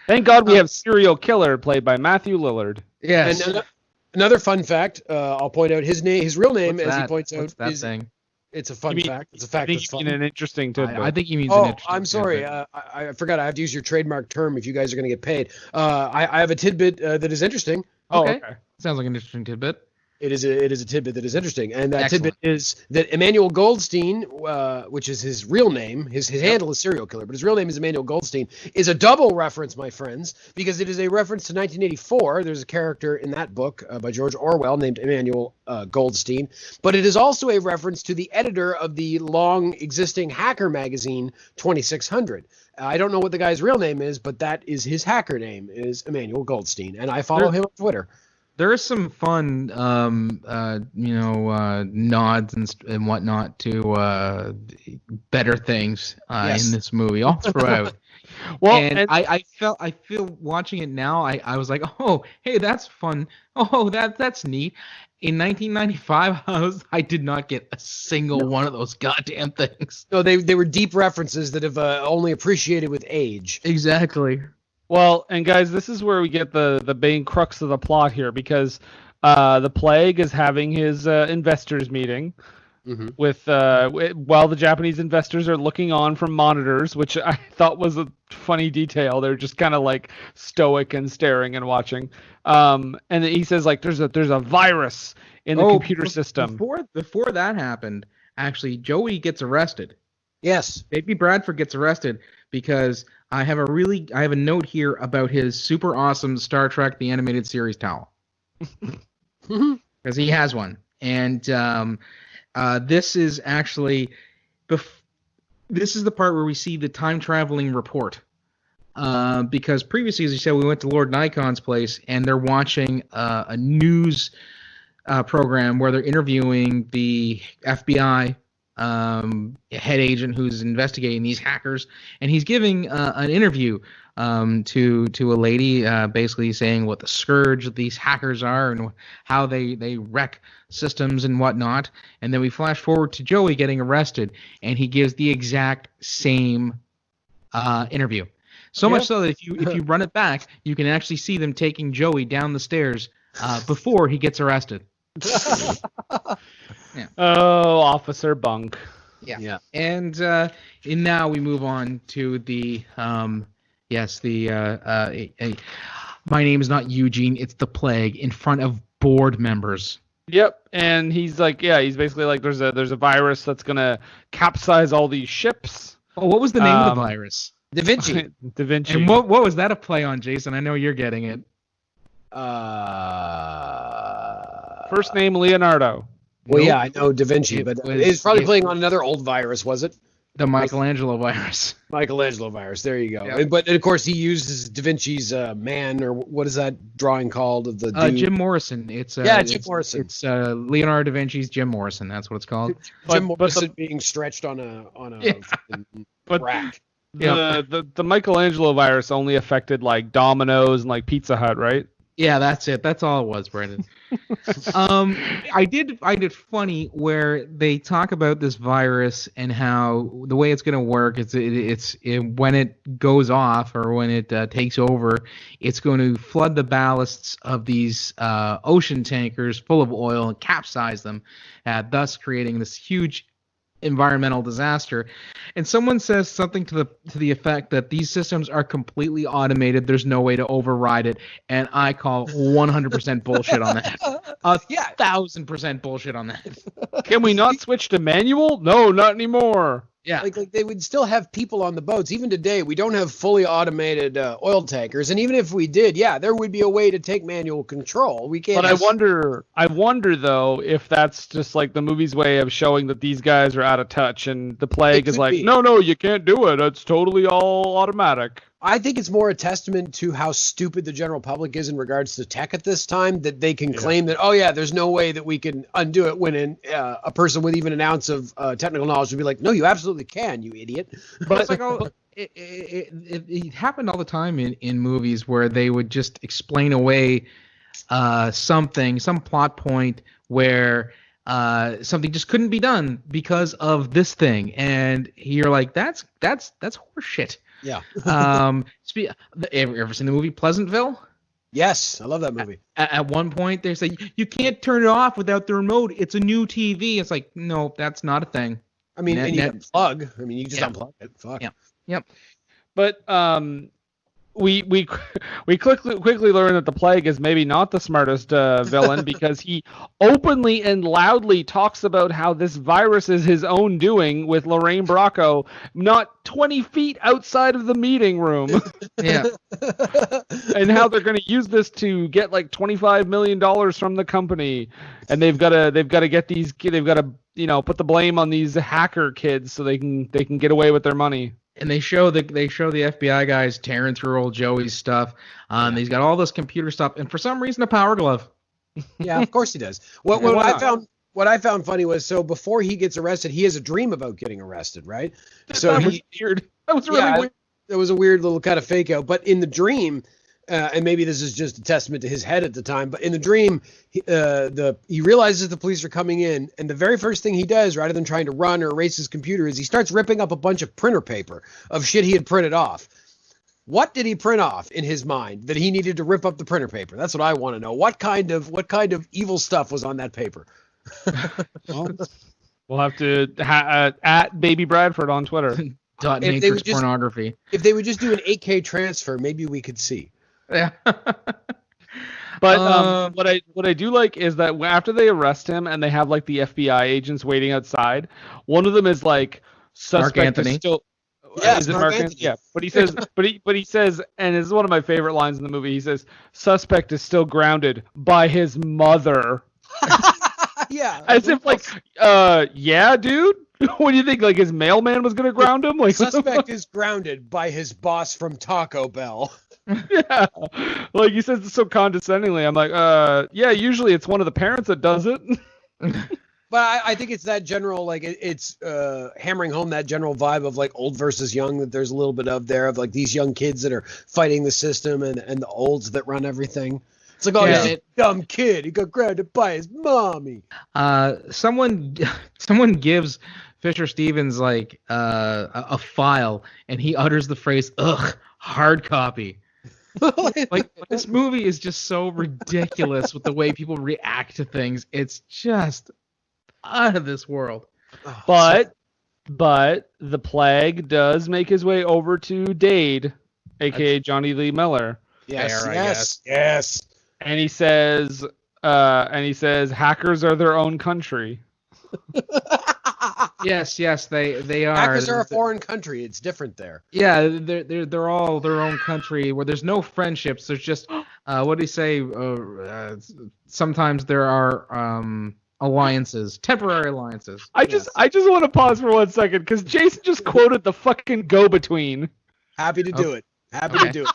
Thank God we have Serial Killer played by Matthew Lillard. Yes. And another fun fact, I'll point out his real name, What's as that? he points What's out, that is thing? It's a fun fact. It's a fact that's fun. An interesting tidbit. I think he means an interesting. I'm sorry. tidbit. I forgot. I have to use your trademark term if you guys are going to get paid. I have a tidbit that is interesting. Okay. Sounds like an interesting tidbit. It is a tidbit that is interesting, and that Excellent. tidbit is that Emmanuel Goldstein, which is his real name, his handle is Serial Killer, but his real name is Emmanuel Goldstein, is a double reference, my friends, because it is a reference to 1984. There's a character in that book by George Orwell named Emmanuel Goldstein, but it is also a reference to the editor of the long-existing hacker magazine 2600. I don't know what the guy's real name is, but that is his hacker name, is Emmanuel Goldstein, and I follow him on Twitter. There is some fun, nods and whatnot to better things in this movie all throughout. Well, and I feel watching it now. I was like, oh, hey, that's fun. Oh, that's neat. In 1995, I did not get a single one of those goddamn things. No, they were deep references that have only appreciated with age. Exactly. Well, and guys, this is where we get the main crux of the plot here, because the Plague is having his investors meeting with while the Japanese investors are looking on from monitors, which I thought was a funny detail. They're just kind of like stoic and staring and watching. And he says like there's a virus in the computer system. Before that happened, actually, Joey gets arrested. Yes. Baby Bradford gets arrested because I have a note here about his super awesome Star Trek the Animated Series towel. Because he has one. And this is actually this is the part where we see the time traveling report. Because previously, as you said, we went to Lord Nikon's place and they're watching a news program where they're interviewing the FBI head agent who's investigating these hackers, and he's giving an interview to a lady, basically saying what the scourge of these hackers are and how they wreck systems and whatnot. And then we flash forward to Joey getting arrested, and he gives the exact same interview. So much so that if you run it back, you can actually see them taking Joey down the stairs before he gets arrested. Yeah. Oh, Officer Bunk. Yeah. And now we move on to the my name is not Eugene, it's the Plague, in front of board members. Yep, and he's like, he's basically like, there's a virus that's gonna capsize all these ships. Oh, what was the name of the virus? Da Vinci. Da Vinci. And what was that a play on, Jason? I know you're getting it. First name Leonardo. Well, Nope. yeah, I know Da Vinci, but it's probably playing on another old virus, was it? The Michelangelo virus. Michelangelo virus. There you go. Yep. But of course, he uses Da Vinci's man, or what is that drawing called of the dude? Jim Morrison. It's Jim Morrison. It's Leonardo da Vinci's Jim Morrison. That's what it's called. Jim Morrison being stretched on a But- rack. The Michelangelo virus only affected like Domino's and like Pizza Hut, right? Yeah, that's it. That's all it was, Brandon. I did find it funny where they talk about this virus and how the way it's going to work is when it goes off or when it takes over, it's going to flood the ballasts of these ocean tankers full of oil and capsize them, thus creating this huge environmental disaster. And someone says something to the effect that these systems are completely automated, there's no way to override it, and I call 100% bullshit on that. 1,000% bullshit on that. Can we not switch to manual? No, not anymore. Yeah. Like they would still have people on the boats. Even today, we don't have fully automated oil tankers, and even if we did, there would be a way to take manual control. We can't. But I wonder though if that's just like the movie's way of showing that these guys are out of touch, and the plague is like, be. no, you can't do it. It's totally all automatic. I think it's more a testament to how stupid the general public is in regards to tech at this time that they can claim that, there's no way that we can undo it when a person with even an ounce of technical knowledge would be like, no, you absolutely can, you idiot. But it's like, it happened all the time in movies where they would just explain away some plot point where something just couldn't be done because of this thing, and you're like, that's horseshit. Yeah. Ever seen the movie Pleasantville? Yes, I love that movie. At one point, they say you can't turn it off without the remote. It's a new TV. It's like, no, that's not a thing. I mean, and you unplug. I mean, you just unplug it. Fuck. Yeah. Yep. But we quickly learn that the plague is maybe not the smartest villain because he openly and loudly talks about how this virus is his own doing with Lorraine Bracco not 20 feet outside of the meeting room. Yeah. And how they're going to use this to get like $25 million from the company, and they've got to get these, they've got to put the blame on these hacker kids so they can get away with their money. And they show the FBI guys tearing through old Joey's stuff. He's got all this computer stuff, and for some reason a power glove. Yeah, of course he does. What I found funny was, so before he gets arrested, he has a dream about getting arrested, right? So that was weird. That was really weird. It was a weird little kind of fake out. But in the dream, and maybe this is just a testament to his head at the time, but in the dream, he realizes the police are coming in, and the very first thing he does, rather than trying to run or erase his computer, is he starts ripping up a bunch of printer paper of shit he had printed off. What did he print off in his mind that he needed to rip up the printer paper? That's what I want to know. What kind of evil stuff was on that paper? We'll have to at Baby Bradford on Twitter. Matrix pornography. If they would just do an 8K transfer, maybe we could see. Yeah. But what I do like is that after they arrest him and they have like the FBI agents waiting outside, one of them is like, suspect Marc Anthony. is still. Yeah, is it Marc Marc Anthony. Anthony? Yeah, but he says, but he says, and this is one of my favorite lines in the movie. He says, "Suspect is still grounded by his mother." Yeah. As if like, yeah, dude. What do you think? Like his mailman was gonna ground him? Like Suspect is grounded by his boss from Taco Bell. Yeah, like he says it so condescendingly. I'm like, yeah. Usually it's one of the parents that does it. But I think it's that general, like it's hammering home that general vibe of like old versus young that there's a little bit of there, of like these young kids that are fighting the system and the olds that run everything. It's like, oh, he's a dumb kid. He got grounded by his mommy. Someone gives Fisher Stevens like a file, and he utters the phrase, "Ugh, hard copy." Like this movie is just so ridiculous with the way people react to things. It's just out of this world. But the plague does make his way over to Dade, aka Jonny Lee Miller. Yes. And he says, hackers are their own country. Yes, they are. Hackers are a foreign country. It's different there. Yeah, they're all their own country where there's no friendships. There's just what do you say? Sometimes there are alliances, temporary alliances. I just want to pause for 1 second because Jason just quoted the fucking go-between. Happy to do it. Happy to do it.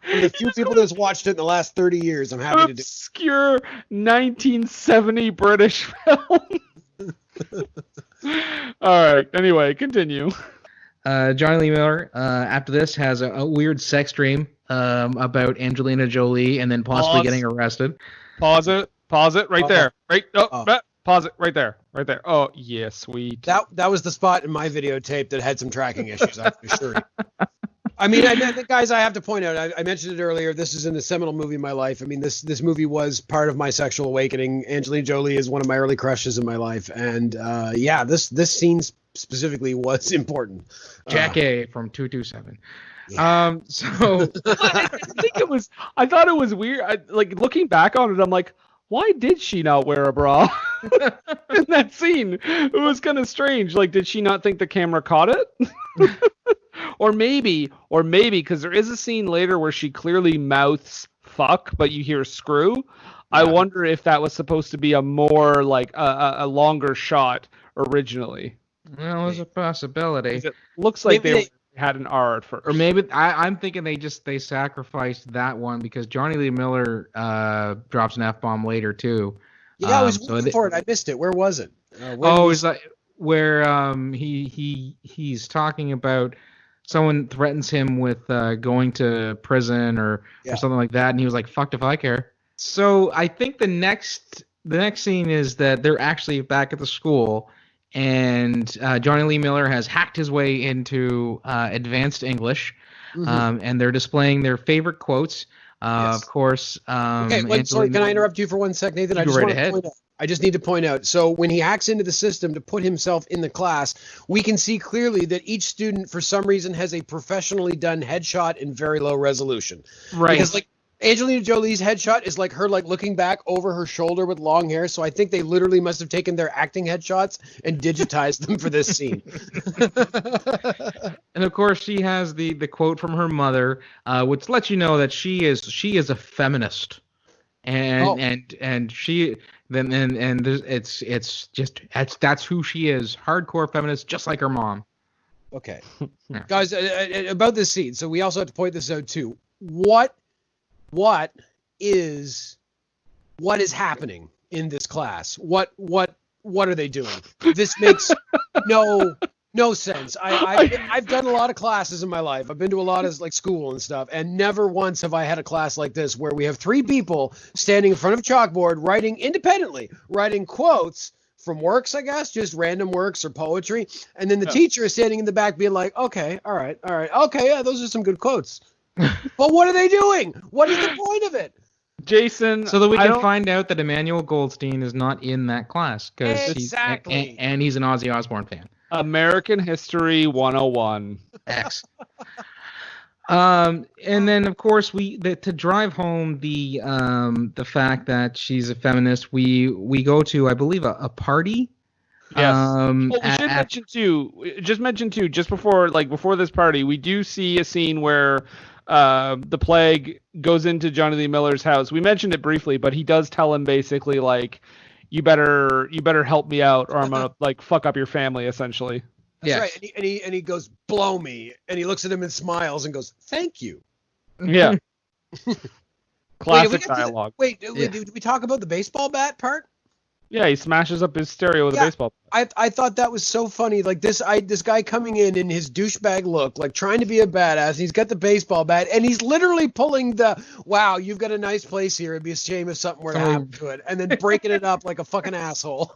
From the few people that's watched it in the last 30 years, I'm happy to do it. Obscure 1970 British film. All right. Anyway, continue. Jonny Lee Miller, after this, has a weird sex dream about Angelina Jolie and then possibly getting arrested. Pause it right there. Right. Oh. Pause it right there. Right there. Oh, yeah, sweet. That was the spot in my videotape that had some tracking issues, I'm sure. I mean, guys, I have to point out, I mentioned it earlier, this is in a seminal movie in my life. I mean, this movie was part of my sexual awakening. Angelina Jolie is one of my early crushes in my life. And this scene specifically was important. Jack A from 227. Yeah. So I thought it was weird. Like looking back on it, I'm like, why did she not wear a bra in that scene? It was kind of strange. Like, did she not think the camera caught it? Or maybe, because there is a scene later where she clearly mouths fuck, but you hear screw. Yeah. I wonder if that was supposed to be a more like a longer shot originally. Well, there's a possibility. It looks like they had an R at first. Or maybe I'm thinking they sacrificed that one because Jonny Lee Miller drops an F-bomb later too. Yeah, I was looking for it. I missed it. Where was it? It's like where he's talking about someone threatens him with going to prison or something like that, and he was like, "Fucked if I care." So I think the next scene is that they're actually back at the school, and Jonny Lee Miller has hacked his way into advanced English, and they're displaying their favorite quotes. Of course. Okay, sorry, can I interrupt you for 1 second, Nathan? I just need to point out. So when he hacks into the system to put himself in the class, we can see clearly that each student, for some reason, has a professionally done headshot in very low resolution. Right. Because Angelina Jolie's headshot is like her looking back over her shoulder with long hair. So I think they literally must have taken their acting headshots and digitized them for this scene. And of course, she has the quote from her mother, which lets you know that she is a feminist, and she then and it's just that's who she is, hardcore feminist, just like her mom. Okay, guys, about this scene. So we also have to point this out too. What is happening in this class? What are they doing? This makes no sense. I've done a lot of classes in my life. I've been to a lot of school and stuff, and never once have I had a class like this where we have three people standing in front of a chalkboard writing quotes from works, I guess, just random works or poetry, and then the teacher is standing in the back being like, okay, all right, okay, yeah, those are some good quotes. But what are they doing? What is the point of it? Jason, so that we can find out that Emmanuel Goldstein is not in that class because he's an Ozzy Osbourne fan. American History 101. X. And then of course to drive home the fact that she's a feminist, we go to, I believe, a party. Yes. We should mention too, just before this party, we do see a scene where the plague goes into Jonny Lee Miller's house. We mentioned it briefly, but he does tell him basically you better help me out or I'm gonna fuck up your family, essentially. That's right. And he goes, blow me, and he looks at him and smiles and goes, thank you. Yeah. Classic dialogue. Did we talk about the baseball bat part? Yeah, he smashes up his stereo with a baseball bat. I thought that was so funny. This guy coming in his douchebag look, trying to be a badass. And he's got the baseball bat, and he's literally pulling wow, you've got a nice place here. It'd be a shame if something were to happen to it. And then breaking it up like a fucking asshole.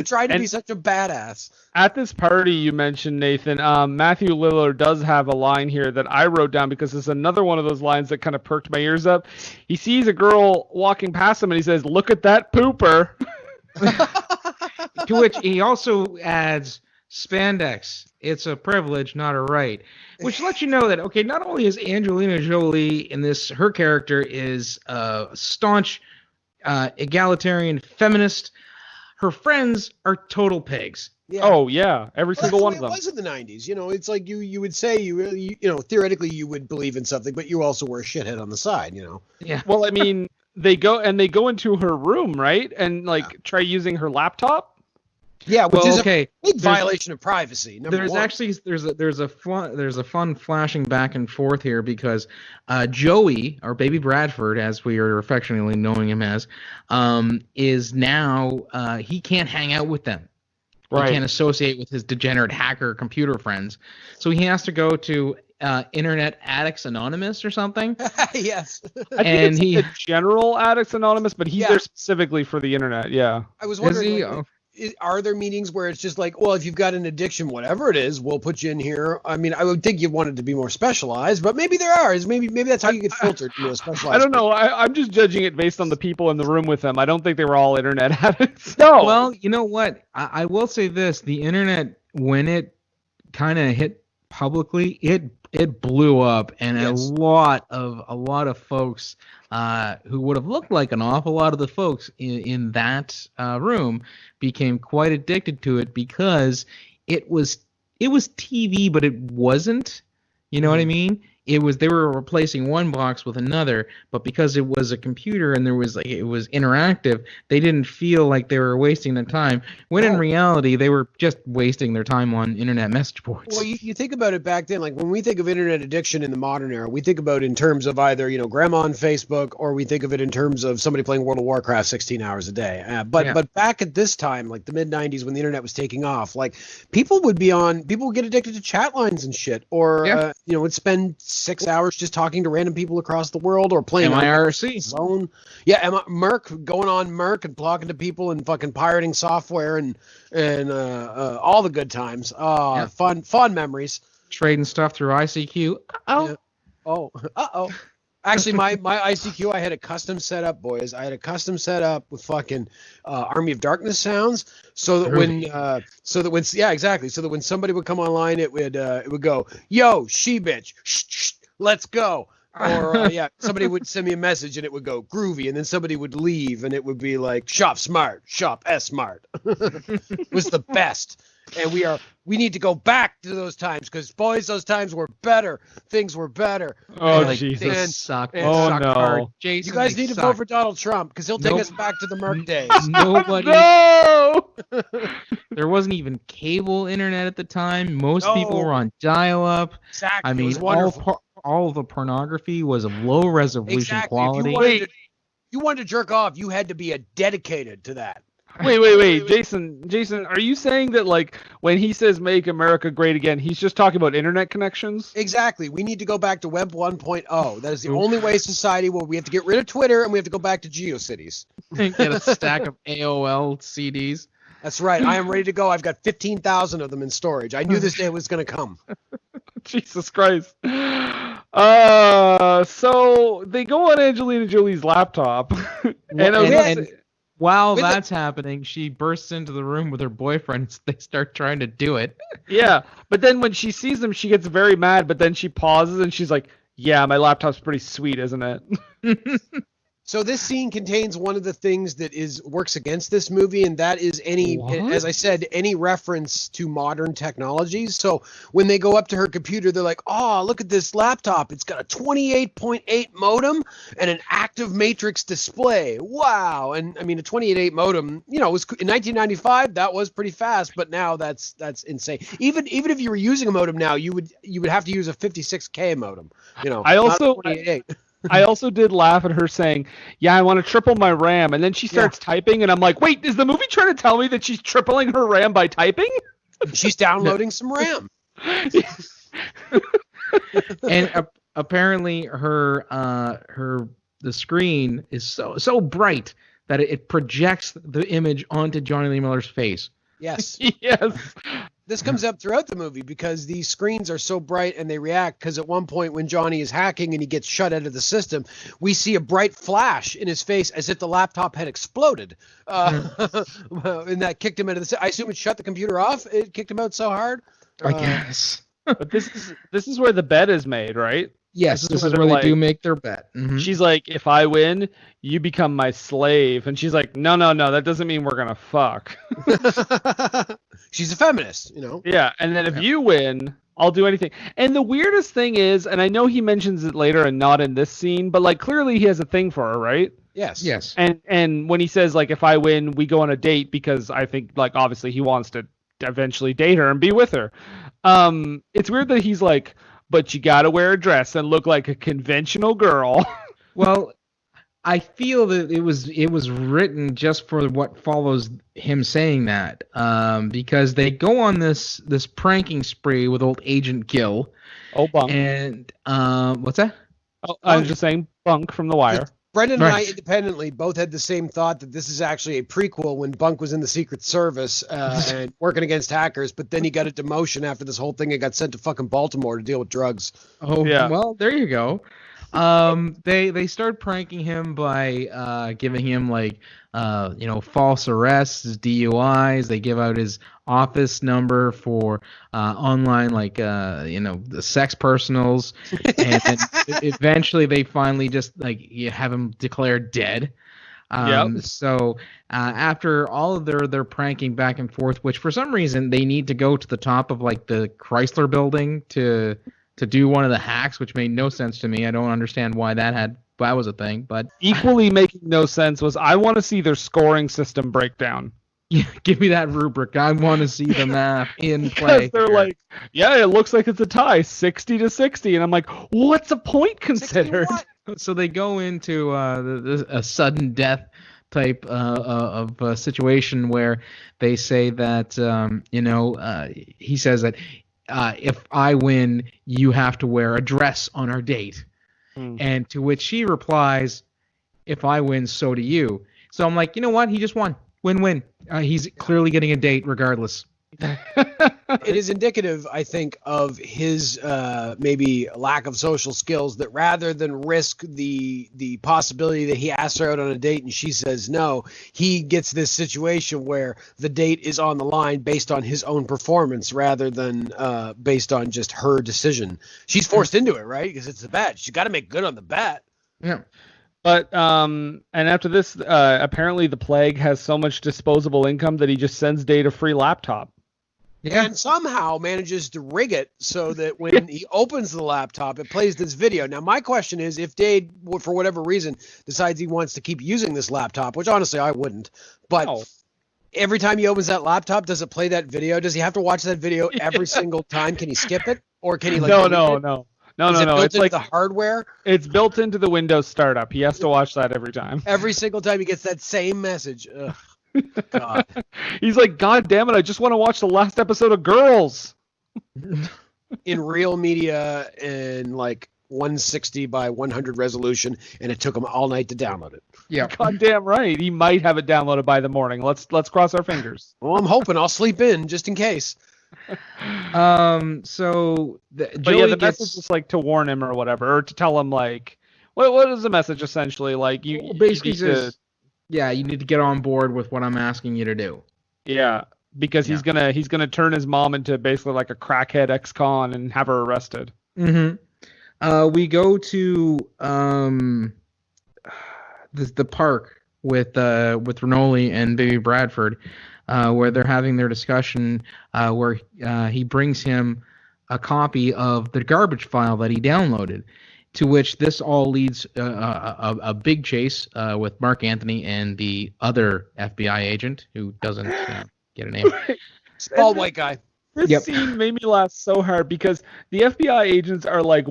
Trying to be such a badass. At this party you mentioned, Nathan, Matthew Lillard does have a line here that I wrote down because it's another one of those lines that kind of perked my ears up. He sees a girl walking past him and he says, "Look at that pooper." To which he also adds spandex. It's a privilege, not a right. Which lets you know that, okay, not only is Angelina Jolie in this, her character is a staunch egalitarian feminist, her friends are total pigs. Yeah. Oh yeah, every Well, single that's one the of way them. it was in the 90s. It's like you would say you know, theoretically you would believe in something, but you also were a shithead on the side, Yeah. Well, I mean, they go into her room, right, and like try using her laptop. Yeah, which Well, is okay. a big violation of privacy. Number one. There's a fun flashing back and forth here because Joey, or Baby Bradford, as we are affectionately knowing him as, is now he can't hang out with them. Right. He can't associate with his degenerate hacker computer friends, so he has to go to Internet Addicts Anonymous or something. Yes. I think it's like the General Addicts Anonymous, but he's Yeah. there specifically for the internet. Yeah. I was Is wondering, he? like, are there meetings where it's just like, well, if you've got an addiction, whatever it is, we'll put you in here? I mean, I would think you wanted to be more specialized, but maybe there are. Maybe that's how you get filtered into a specialized. I don't know. I'm just judging it based on the people in the room with them. I don't think they were all internet addicts. No. Well, you know what? I will say this: the internet, when it kind of hit publicly, it blew up, and Yes. a lot of folks who would have looked like an awful lot of the folks in that room became quite addicted to it because it was TV, but it wasn't. You know what I mean? They were replacing one box with another, but because it was a computer and it was interactive, they didn't feel like they were wasting their time. When in reality, they were just wasting their time on internet message boards. Well, you think about it back then, like when we think of internet addiction in the modern era, we think about it in terms of either, grandma on Facebook, or we think of it in terms of somebody playing World of Warcraft 16 hours a day. But back at this time, like the mid 90s when the internet was taking off, like people would get addicted to chat lines and shit, or, would spend 6 hours just talking to random people across the world, or playing MIRC. Zone. Yeah, Merc, going on Merc and talking to people and fucking pirating software and all the good times. Fun memories. Trading stuff through ICQ. Actually, my ICQ, I had a custom setup, boys. I had a custom setup with fucking Army of Darkness sounds, so that when somebody would come online, it would go, "Yo, she bitch, shh, let's go." Or somebody would send me a message and it would go groovy, and then somebody would leave and it would be like shop smart, shop S smart. It was the best. And we need to go back to those times, because boys, those times were better. Things were better. Oh, And- Jesus. They and- suck. and- They Oh, suck no. hard. Jason, You guys they need to suck. vote for Donald Trump, because he'll take Nope. us back to the Merc days. Nobody. No! There wasn't even cable internet at the time. Most people No. were on dial-up. Exactly. I it mean, was wonderful. all of the pornography was of low resolution Exactly. quality. If you wanted to jerk off, you had to be dedicated to that. Wait, Jason, are you saying that like when he says "Make America Great Again," he's just talking about internet connections? Exactly. We need to go back to Web 1.0. That is the only way society will. We have to get rid of Twitter, and we have to go back to GeoCities. Get a stack of AOL CDs. That's right. I am ready to go. I've got 15,000 of them in storage. I knew this day was going to come. Jesus Christ. So they go on Angelina Jolie's laptop, And while With that's happening, she bursts into the room with her boyfriend. They start trying to do it. yeah, but then when she sees them, she gets very mad. But then she pauses and she's like, "Yeah, my laptop's pretty sweet, isn't it?" So this scene contains one of the things that works against this movie, and that is as I said, any reference to modern technologies. So when they go up to her computer, they're like, "Oh, look at this laptop. It's got a 28.8 modem and an active matrix display. Wow!" And I mean, a 28.8 modem, it was in 1995. That was pretty fast, but now that's insane. Even if you were using a modem now, you would have to use a 56K modem. I also- not a 28.8. I also did laugh at her saying, "Yeah, I want to triple my RAM," and then she starts typing, and I'm like, "Wait, is the movie trying to tell me that she's tripling her RAM by typing?" She's downloading some RAM. And apparently the screen is so bright that it projects the image onto Johnny Lee Miller's face. Yes. Yes. This comes up throughout the movie because these screens are so bright and they react, because at one point when Johnny is hacking and he gets shut out of the system, we see a bright flash in his face as if the laptop had exploded. And that kicked him out of the... I assume it shut the computer off? It kicked him out so hard? I guess. But this is where the bet is made, right? Yes, this is where they do make their bet. She's like, if I win, you become my slave. And she's like, no, that doesn't mean we're going to fuck. She's a feminist, you know? Yeah, and then if you win, I'll do anything. And the weirdest thing is, and I know he mentions it later and not in this scene, but like clearly he has a thing for her, right? Yes. And when he says like, if I win, we go on a date, because I think like obviously he wants to eventually date her and be with her. It's weird that he's like, but you gotta wear a dress and look like a conventional girl. Well, I feel that it was written just for what follows him saying that, because they go on this pranking spree with old Agent Gill. Oh, Bunk. And what's that? Oh, I was just saying Bunk from The Wire. Brendan and I independently both had the same thought that this is actually a prequel when Bunk was in the Secret Service and working against hackers, but then he got a demotion after this whole thing and got sent to fucking Baltimore to deal with drugs. Oh, yeah. Well, there you go. They start pranking him by giving him like false arrests, DUIs. They give out his office number for online the sex personals, and then eventually they finally just have him declared dead. So after all of their pranking back and forth, which for some reason they need to go to the top of like the Chrysler building to do one of the hacks, which made no sense to me. I don't understand why that was a thing. But equally making no sense was, I want to see their scoring system breakdown. Yeah, give me that rubric. I want to see the math in Because play. they're like, yeah, it looks like it's a tie, 60-60, and I'm like, what's a point considered? So they go into a sudden death type of situation where they say that he says that if I win, you have to wear a dress on our date. And to which she replies, if I win, so do you. So I'm like, you know what? He just won. Win-win. He's clearly getting a date regardless. It is indicative, I think, of his maybe lack of social skills, that rather than risk the possibility that he asks her out on a date and she says no, he gets this situation where the date is on the line based on his own performance rather than based on just her decision. She's forced into it, right? Because it's a bet. She's got to make good on the bet. Yeah. But and after this, apparently the plague has so much disposable income that he just sends Dade a free laptop. Yeah. And somehow manages to rig it so that when he opens the laptop, it plays this video. Now, my question is, if Dade, for whatever reason, decides he wants to keep using this laptop, which honestly I wouldn't, but every time he opens that laptop, does it play that video? Does he have to watch that video every single time? Can he skip it? Or can he No. Is it built It's into like the hardware. It's built into the Windows startup. He has to watch that every time. Every single time he gets that same message. Ugh. God. He's like, God damn it! I just want to watch the last episode of Girls. In real media and like 160 by 100 resolution, and it took him all night to download it. Yeah. God damn right. He might have it downloaded by the morning. Let's cross our fingers. Well, I'm hoping I'll sleep in just in case. So Jolie the message is like to warn him or whatever, or to tell him like, what is the message essentially? Like you basically says, yeah, you need to get on board with what I'm asking you to do. Yeah, because he's gonna turn his mom into basically like a crackhead ex-con and have her arrested. Mm-hmm. We go to the park with Renoly and Baby Bradford, where they're having their discussion, where he brings him a copy of the garbage file that he downloaded. To which this all leads a big chase with Marc Anthony and the other FBI agent who doesn't get a name. Bald white guy. This scene made me laugh so hard because the FBI agents are like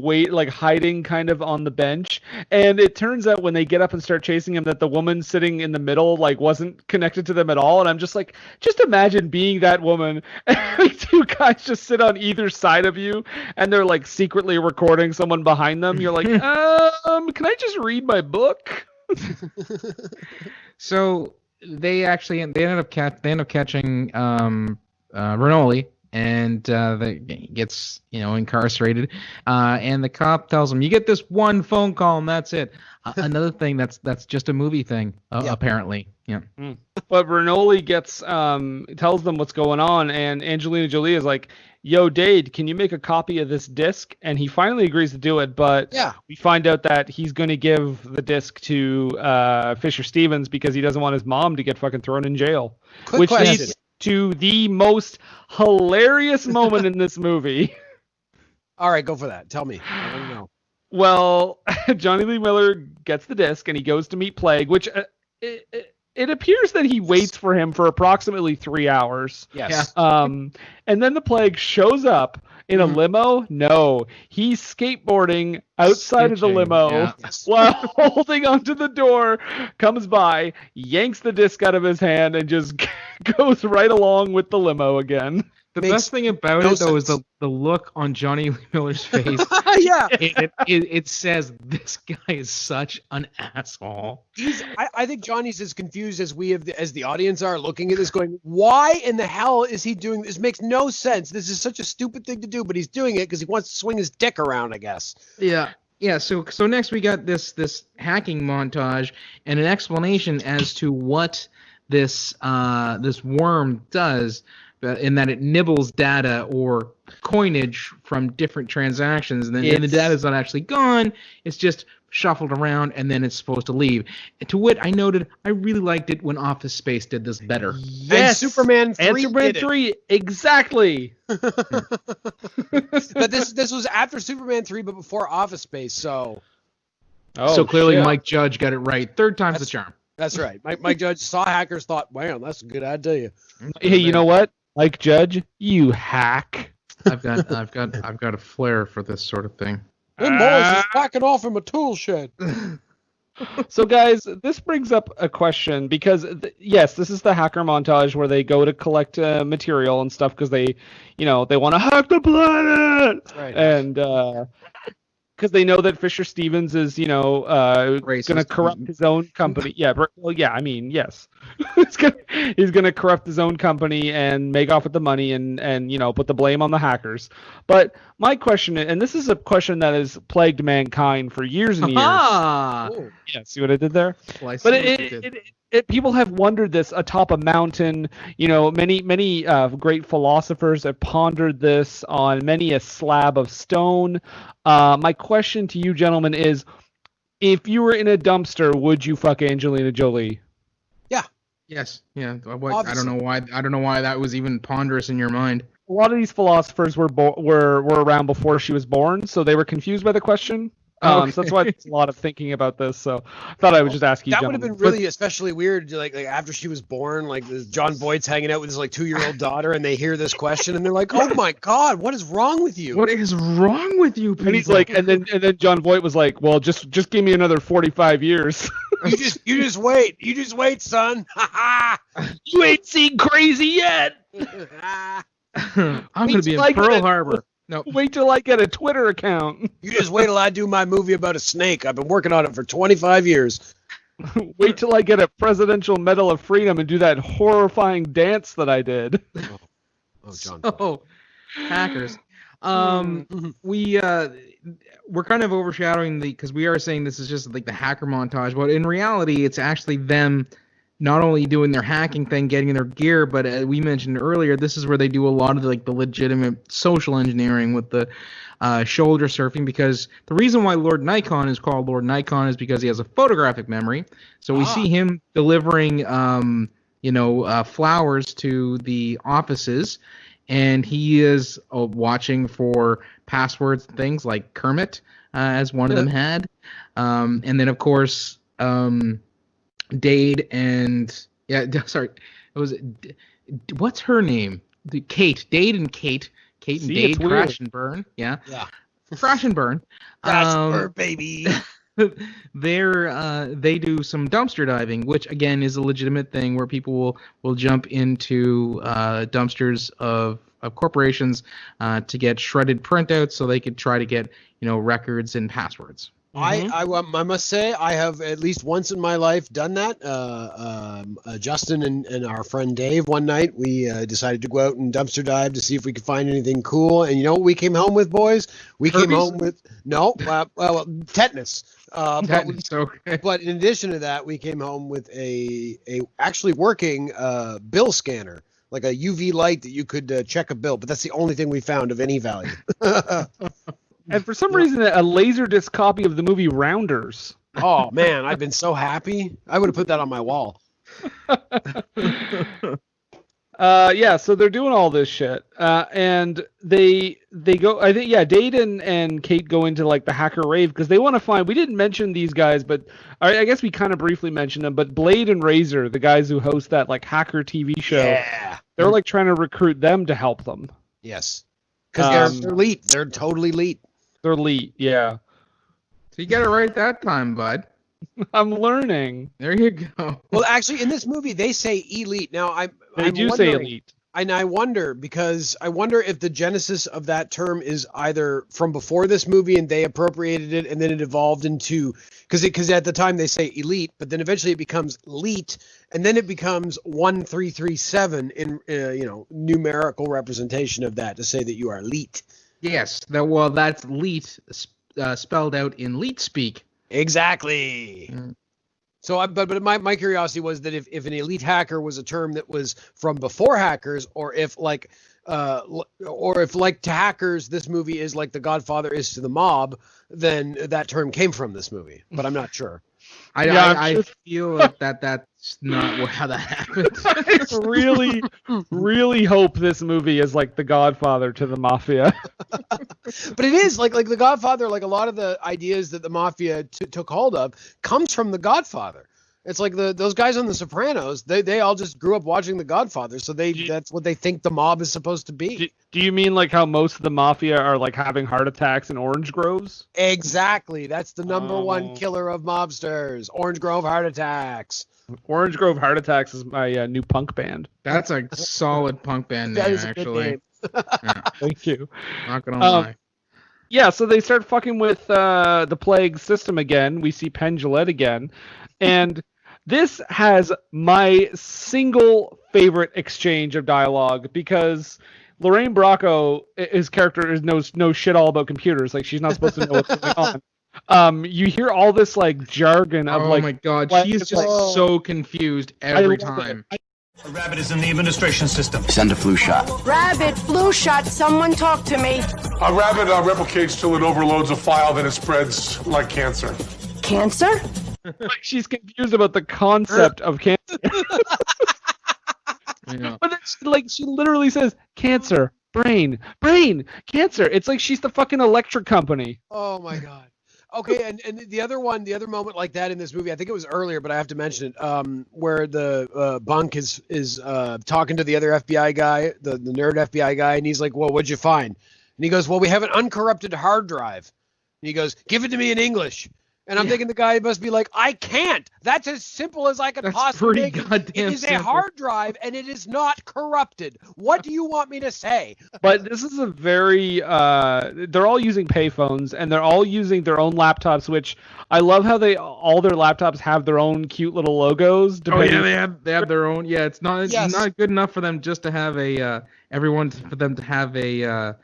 hiding kind of on the bench, and it turns out when they get up and start chasing him that the woman sitting in the middle like wasn't connected to them at all, and I'm just like, just imagine being that woman and like two guys just sit on either side of you and they're like secretly recording someone behind them. You're like, can I just read my book? So they end up catching Renoly. And gets incarcerated, and the cop tells him, "You get this one phone call, and that's it." Another thing that's just a movie thing, apparently. Yeah. But Renoly tells them what's going on, and Angelina Jolie is like, yo, Dade, can you make a copy of this disc? And he finally agrees to do it, but we find out that he's going to give the disc to Fisher Stevens because he doesn't want his mom to get fucking thrown in jail. Which leads to the most hilarious moment in this movie. All right, go for that. Tell me. I don't know. Well, Jonny Lee Miller gets the disc and he goes to meet Plague, which it appears that he waits for him for approximately 3 hours. Yes. And then the Plague shows up in a limo. No, he's skateboarding outside of the limo while holding onto the door, comes by, yanks the disc out of his hand, and just goes right along with the limo again. The best thing about it, though, is the look on Jonny Lee Miller's face. Yeah. It says, this guy is such an asshole. I think Johnny's as confused as as the audience are looking at this going, why in the hell is he doing this? Makes no sense. This is such a stupid thing to do, but he's doing it because he wants to swing his dick around, I guess. Yeah. Yeah, so next we got this hacking montage and an explanation as to what this worm does. In that it nibbles data or coinage from different transactions, and then the data is not actually gone. It's just shuffled around, and then it's supposed to leave. To wit, I noted I really liked it when Office Space did this better. Yes, and Superman 3 exactly. But this was after Superman 3, but before Office Space, so. So clearly Mike Judge got it right. Third time's the charm. That's right. Mike Judge saw hackers, thought, wow, that's a good idea. Hey, you know what? Mike Judge, you hack. I've got a flair for this sort of thing. Them boys is backing off from a tool shed. So, guys, this brings up a question because, yes, this is the hacker montage where they go to collect material and stuff because they want to hack the planet. Right. And because they know that Fisher Stevens is, going to corrupt his own company. Yeah, well, yeah, I mean, yes. He's going to corrupt his own company and make off with the money and put the blame on the hackers. But my question, and this is a question that has plagued mankind for years and years. Yeah, see what I did there? Well, but people have wondered this atop a mountain. Many great philosophers have pondered this on many a slab of stone. My question to you, gentlemen, is: if you were in a dumpster, would you fuck Angelina Jolie? Yeah. Yes. Yeah. I don't know why that was even ponderous in your mind. A lot of these philosophers were around before she was born, so they were confused by the question. So that's why there's a lot of thinking about this. So I thought I would just ask you. That would have been really especially weird, like after she was born, like John Boyd's hanging out with his 2-year-old daughter, and they hear this question, and they're like, "Oh my God, what is wrong with you? What is wrong with you?" People? And he's like, and then John Boyd was like, "Well, just give me another 45 years." You just wait, son. You ain't seen crazy yet. I'm gonna be in Pearl Harbor. No. Wait till I get a Twitter account. You just wait till I do my movie about a snake. I've been working on it for 25 years. Wait till I get a Presidential Medal of Freedom and do that horrifying dance that I did. Oh, John. Oh, hackers. We're kind of overshadowing because we are saying this is just like the hacker montage, but in reality, it's actually them not only doing their hacking thing, getting their gear, but as we mentioned earlier, this is where they do a lot of the legitimate social engineering with the shoulder surfing, because the reason why Lord Nikon is called Lord Nikon is because he has a photographic memory. So we see him delivering, flowers to the offices, and he is watching for passwords and things like Kermit, as one of them had. And then, of course, Dade and what's her name? Dade and Kate and Dade crash and burn. Yeah. Crash and burn. Crash and burn, baby. They do some dumpster diving, which again is a legitimate thing where people will jump into dumpsters of corporations to get shredded printouts so they could try to get records and passwords. I must say I have at least once in my life done that. Justin and our friend Dave, one night we decided to go out and dumpster dive to see if we could find anything cool. And you know what we came home with, boys? We came home with tetanus. Okay. But in addition to that, we came home with a actually working bill scanner. like a UV light that you could check a bill. But that's the only thing we found of any value. And for some reason, a Laserdisc copy of the movie Rounders. Oh man, I've been so happy. I would have put that on my wall. Yeah, so they're doing all this shit, and they go. I think Dade and Kate go into like the hacker rave because they want to find. We didn't mention these guys, but I guess we kind of briefly mentioned them. But Blade and Razor, the guys who host that like hacker TV show, they're like trying to recruit them to help them. Yes, because they're elite. They're totally elite. They're elite, yeah. So you got it right that time, bud. I'm learning. There you go. Well, actually, in this movie, they say elite. Now, I'm say elite. And I wonder if the genesis of that term is either from before this movie and they appropriated it and then it evolved into because at the time they say elite, but then eventually it becomes elite and then it becomes 1337 in numerical representation of that to say that you are elite. Yes, that's elite spelled out in elite speak. Exactly. Mm. So, but my curiosity was that if an elite hacker was a term that was from before hackers, or if to hackers this movie is like The Godfather is to the mob, then that term came from this movie. But I'm not sure. I feel like that's not how that happened. I really, really hope this movie is like The Godfather to the Mafia. But it is like The Godfather. Like a lot of the ideas that the Mafia took hold of comes from The Godfather. It's like those guys on The Sopranos. They all just grew up watching The Godfather, so that's what they think the mob is supposed to be. Do you mean like how most of the Mafia are like having heart attacks in orange groves? Exactly. That's the number one killer of mobsters. Orange Grove heart attacks. Orange Grove Heart Attacks is my new punk band. That's a solid punk band name, actually. Yeah. Thank you. Not gonna lie. Yeah, so they start fucking with the plague system again. We see Penn Jillette again. And this has my single favorite exchange of dialogue because Lorraine Bracco, his character, knows shit all about computers. Like, she's not supposed to know what's going on. You hear all this like jargon of oh my god, she is just so confused every time. A rabbit is in the administration system. Send a flu shot. Rabbit, flu shot, someone talk to me. A rabbit replicates till it overloads a file, then it spreads like cancer. Cancer? Like, she's confused about the concept of cancer. But she literally says cancer, brain, cancer. It's like she's the fucking electric company. Oh my god. Okay, and the other moment like that in this movie, I think it was earlier, but I have to mention it, where the Bunk is talking to the other FBI guy, the nerd FBI guy, and he's like, well, what'd you find? And he goes, well, we have an uncorrupted hard drive. And he goes, give it to me in English. And I'm thinking the guy must be like, I can't. That's as simple as I could possibly make it. It is a hard drive, and it is not corrupted. What do you want me to say? But this is a very they're all using payphones, and they're all using their own laptops, which I love how all their laptops have their own cute little logos. Oh yeah, they have their own. Yeah, it's not good enough for them just to have for them to have a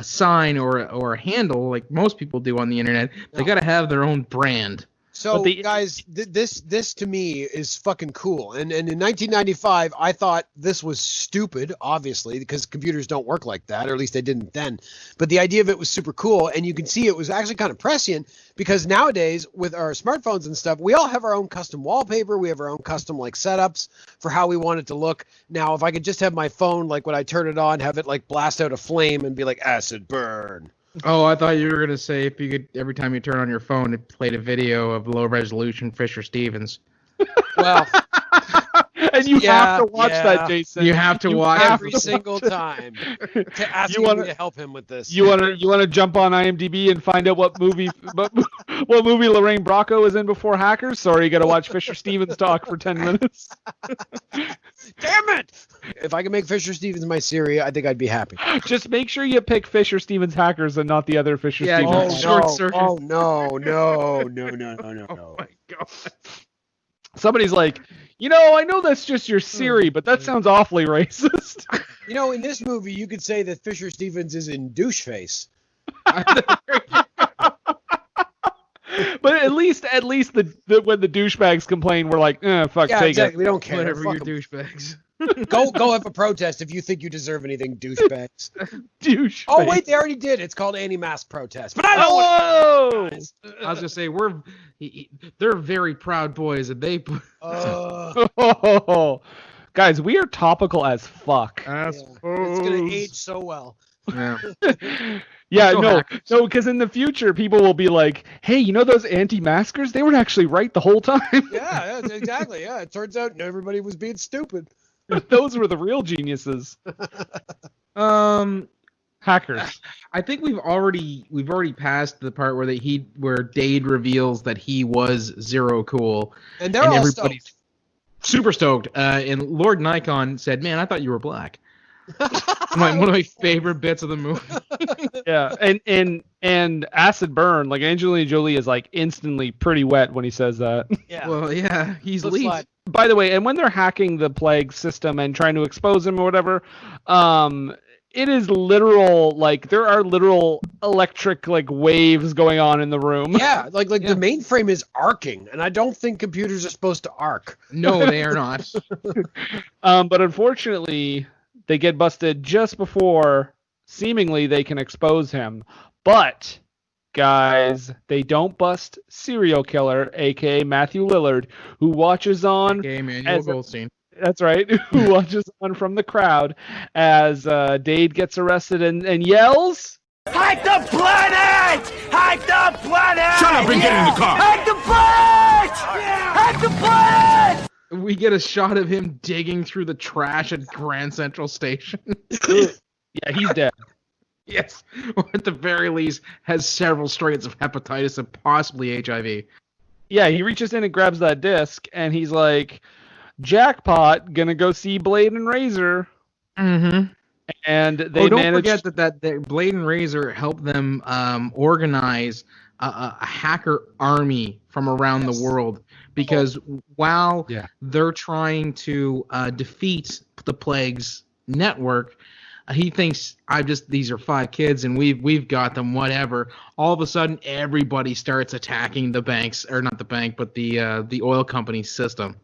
sign or a handle like most people do on the internet. They got to have their own brand. So guys, this to me is fucking cool. And in 1995, I thought this was stupid, obviously, because computers don't work like that, or at least they didn't then. But the idea of it was super cool, and you can see it was actually kind of prescient because nowadays with our smartphones and stuff, we all have our own custom wallpaper, we have our own custom like setups for how we want it to look. Now, if I could just have my phone, like when I turn it on, have it like blast out a flame and be like acid burn. Oh, I thought you were gonna say if you could every time you turn on your phone, it played a video of low resolution Fisher Stevens. Well, and you have to watch that, Jason. You have to watch every single time. To ask me to help him with this. You want to jump on IMDb and find out what movie Lorraine Bracco is in before Hackers? Sorry, you got to watch Fisher Stevens talk for 10 minutes. Damn it! If I could make Fisher Stevens my Siri, I think I'd be happy. Just make sure you pick Fisher Stevens Hackers and not the other Fisher Stevens. Oh no! Oh my god. Somebody's like, I know that's just your Siri, but that sounds awfully racist. In this movie, you could say that Fisher Stevens is in douche face. But at least when the douchebags complain, we're like, fuck, take exactly. it. We don't care. Whatever, Fuck you 'em. douchebags. Go have a protest if you think you deserve anything, douchebags. Douche. Oh wait, they already did. It's called anti-mask protest. But I don't want to. I was gonna say they're very proud boys, and they. Guys, we are topical as fuck. It's gonna age so well. Yeah. Yeah, So no, hackers. because in the future people will be like, "Hey, you know those anti-maskers? They were actually right the whole time. Yeah, exactly. Yeah, it turns out everybody was being stupid. Those were the real geniuses." Hackers. I think we've already passed the part where Dade reveals that he was Zero Cool, And they're and all everybody's stoked. super stoked. And Lord Nikon said, "Man, I thought you were black." One of my favorite bits of the movie. Yeah, and acid burn. Like Angelina Jolie is like instantly pretty wet when he says that. Yeah. Well, yeah, he's Flip leaked. slide. By the way, and when they're hacking the plague system and trying to expose him or whatever, it is literal. Like there are literal electric like waves going on in the room. Yeah, like the mainframe is arcing, and I don't think computers are supposed to arc. No, they are not. But unfortunately, they get busted just before seemingly they can expose him. But guys, they don't bust serial killer, aka Matthew Lillard, who watches on. Okay, Manuel Goldstein. That's right. Who watches on from the crowd as Dade gets arrested and yells. Hide the planet! Hide the planet! Shut up and get in the car. Hide the planet! Hide the planet! We get a shot of him digging through the trash at Grand Central Station. Yeah, he's dead. Yes, or at the very least has several strains of hepatitis and possibly HIV. Yeah, he reaches in and grabs that disc, and he's like, jackpot, gonna go see Blade and Razor. Mm-hmm. And they don't manage... forget that Blade and Razor helped them organize a hacker army from around the world. Because while they're trying to defeat the Plague's network, he thinks these are 5 kids and we've got them, whatever. All of a sudden, everybody starts attacking the banks, or not the bank, but the oil company system.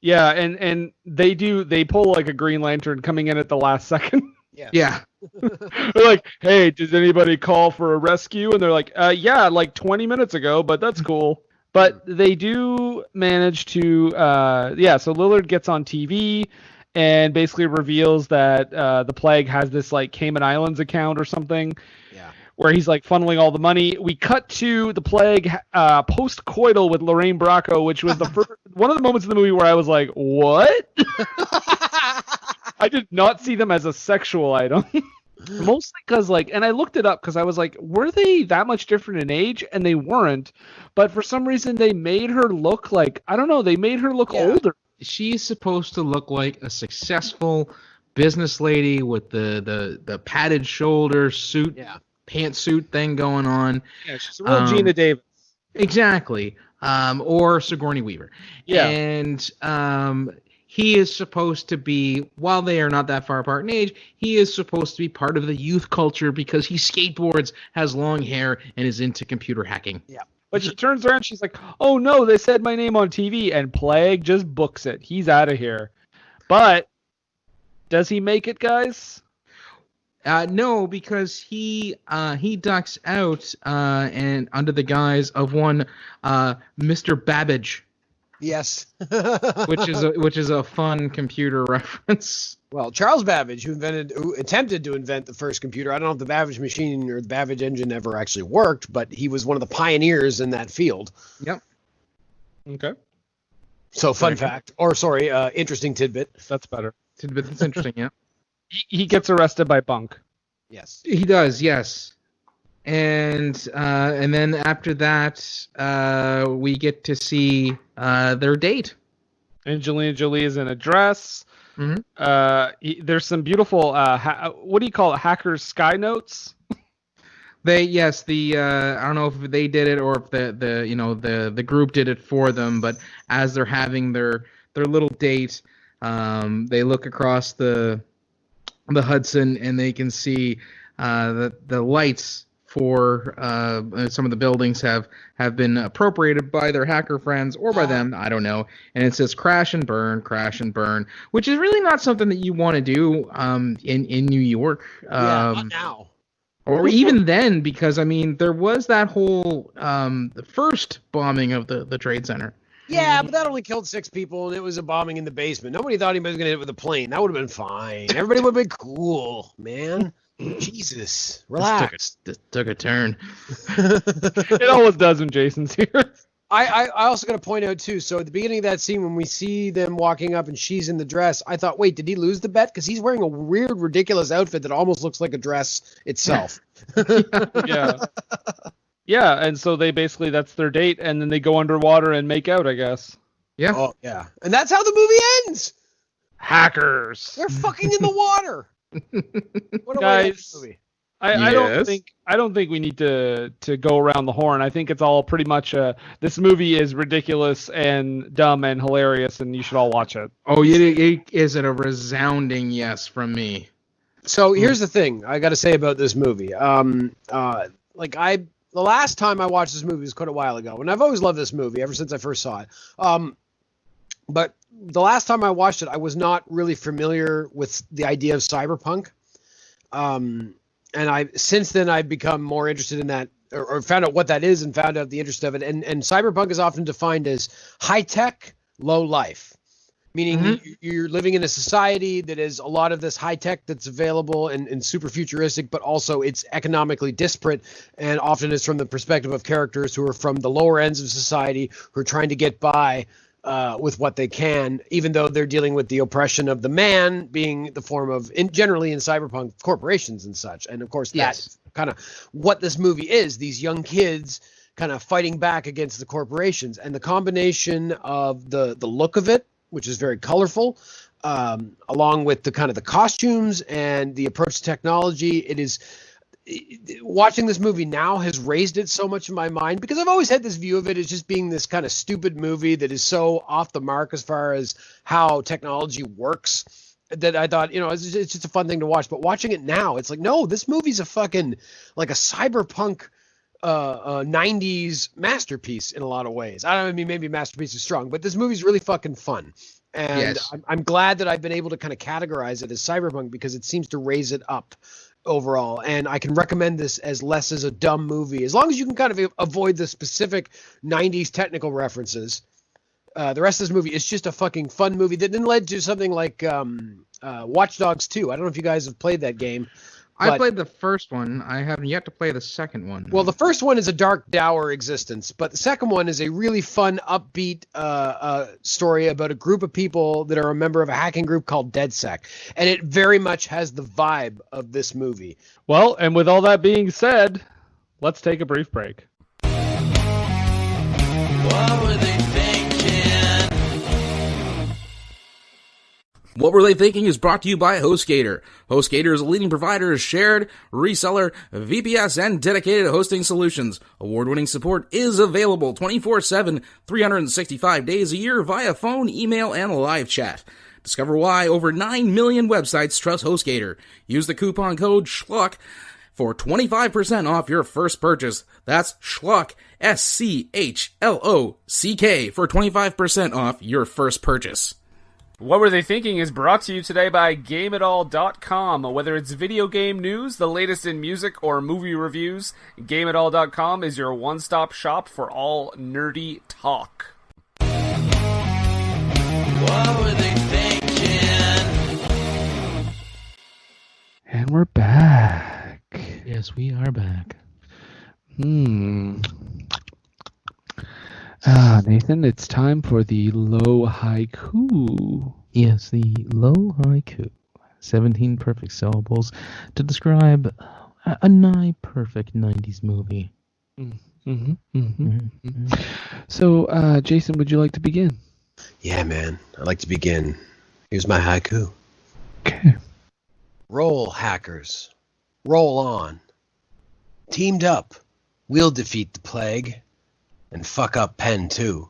Yeah, and they pull like a Green Lantern coming in at the last second. Yeah. They're like, hey, does anybody call for a rescue? And they're like, yeah, like 20 minutes ago, but that's cool. But they do manage to, so Lillard gets on TV and basically reveals that the Plague has this like Cayman Islands account or something. Yeah. Where he's like funneling all the money. We cut to the Plague post-coital with Lorraine Bracco, which was the first, one of the moments in the movie where I was like, what? I did not see them as a sexual item. Mostly because, like, and I looked it up because I was like, were they that much different in age? And they weren't. But for some reason, they made her look like, I don't know, they made her look older. She's supposed to look like a successful business lady with the padded shoulder suit, pantsuit thing going on. Yeah, she's a real Gina Davis. Exactly. Or Sigourney Weaver. Yeah. And he is supposed to be, while they are not that far apart in age, he is supposed to be part of the youth culture because he skateboards, has long hair, and is into computer hacking. Yeah. But she turns around, she's like, oh no, they said my name on TV, and Plague just books it. He's out of here. But does he make it, guys? No, because he ducks out and under the guise of one Mr. Babbage. Yes. which is a fun computer reference. Well, Charles Babbage, who attempted to invent the first computer. I don't know if the Babbage machine or the Babbage engine ever actually worked, but he was one of the pioneers in that field. Yep. Okay. So interesting tidbit. That's better. Tidbit that's interesting, yeah. He gets arrested by Bunk. Yes. He does, yes. And then after that, we get to see their date. Angelina Jolie is in a dress. Mm-hmm. There's some beautiful, what do you call it, hackers' sky notes? I don't know if they did it or if the group did it for them, but as they're having their little date, they look across the Hudson and they can see the lights for some of the buildings have been appropriated by their hacker friends or by them. I don't know. And it says crash and burn, which is really not something that you want to do in New York. Not now. Or even then, because, I mean, there was that whole the first bombing of the Trade Center. Yeah, but that only killed 6 people, and it was a bombing in the basement. Nobody thought anybody was going to hit it with a plane. That would have been fine. Everybody would have been cool, man. Jesus, relax. This took a turn. It always does when Jason's here. I also got to point out, too, so at the beginning of that scene, when we see them walking up and she's in the dress, I thought, wait, did he lose the bet? Because he's wearing a weird, ridiculous outfit that almost looks like a dress itself. Yeah. Yeah, and so they basically, that's their date, and then they go underwater and make out, I guess. Yeah. Oh, yeah. And that's how the movie ends. Hackers. They're fucking in the water. What a Guys, movie. I don't think we need to go around the horn. I think it's all pretty much this movie is ridiculous and dumb and hilarious, and you should all watch it. Oh, it is a resounding yes from me. So here's the thing I got to say about this movie. The last time I watched this movie was quite a while ago, and I've always loved this movie ever since I first saw it. But the last time I watched it, I was not really familiar with the idea of cyberpunk. And since then I've become more interested in that, or found out what that is and found out the interest of it. And cyberpunk is often defined as high tech, low life, meaning you're living in a society that is a lot of this high tech that's available and super futuristic, but also it's economically disparate. And often it's from the perspective of characters who are from the lower ends of society who are trying to get by with what they can, even though they're dealing with the oppression of the man being the form of, generally in cyberpunk, corporations and such. And of course, that's kind of what this movie is. These young kids kind of fighting back against the corporations, and the combination of the look of it, which is very colorful, along with the kind of the costumes and the approach to technology. Watching this movie now has raised it so much in my mind, because I've always had this view of it as just being this kind of stupid movie that is so off the mark as far as how technology works, that I thought, it's just a fun thing to watch. But watching it now, it's like, no, this movie's a fucking, like a cyberpunk 90s masterpiece in a lot of ways. I mean, maybe masterpiece is strong, but this movie's really fucking fun. And Yes. I'm glad that I've been able to kind of categorize it as cyberpunk, because it seems to raise it up overall. And I can recommend this as less as a dumb movie, as long as you can kind of avoid the specific 90s technical references. The rest of this movie is just a fucking fun movie that then led to something like Watch Dogs 2. I don't know if you guys have played that game. I played the first one. I haven't yet to play the second one. Well, the first one is a dark, dour existence, but the second one is a really fun, upbeat story about a group of people that are a member of a hacking group called DedSec, and it very much has the vibe of this movie. Well, and with all that being said, let's take a brief break. What were they thinking? What Were They Thinking is brought to you by HostGator. HostGator is a leading provider of shared, reseller, VPS, and dedicated hosting solutions. Award-winning support is available 24/7, 365 days a year via phone, email, and live chat. Discover why over 9 million websites trust HostGator. Use the coupon code SCHLOCK for 25% off your first purchase. That's SCHLOCK, SCHLOCK, for 25% off your first purchase. What Were They Thinking is brought to you today by GameItAll.com. Whether it's video game news, the latest in music, or movie reviews, GameItAll.com is your one-stop shop for all nerdy talk. What were they thinking? And we're back. Yes, we are back. Nathan, it's time for the low haiku. Yes, the low haiku. 17 perfect syllables to describe a nigh perfect 90s movie. So, Jason, would you like to begin? Yeah, man. I'd like to begin. Here's my haiku. Okay. Roll, hackers. Roll on. Teamed up, we'll defeat the plague. And fuck up Penn, too.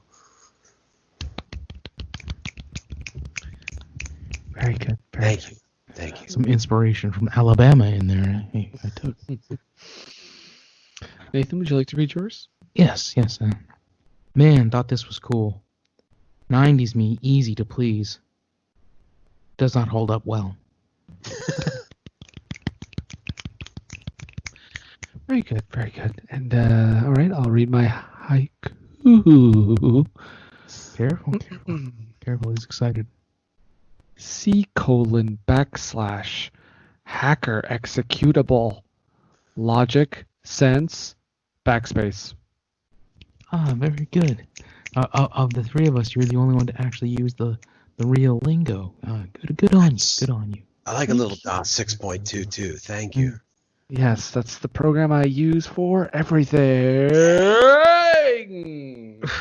Very good. Thank you. Some inspiration from Alabama in there. I took. Nathan, would you like to read yours? Yes. Man, thought this was cool. 90s me, easy to please. Does not hold up well. Very good, very good. And all right, I'll read my haiku. Careful, he's excited. C:\hacker executable logic sense backspace. Ah, very good. Of the three of us, you're the only one to actually use the real lingo. Good on you. Good on you. I like a little DOS 6.22. Thank you. Yes, that's the program I use for everything.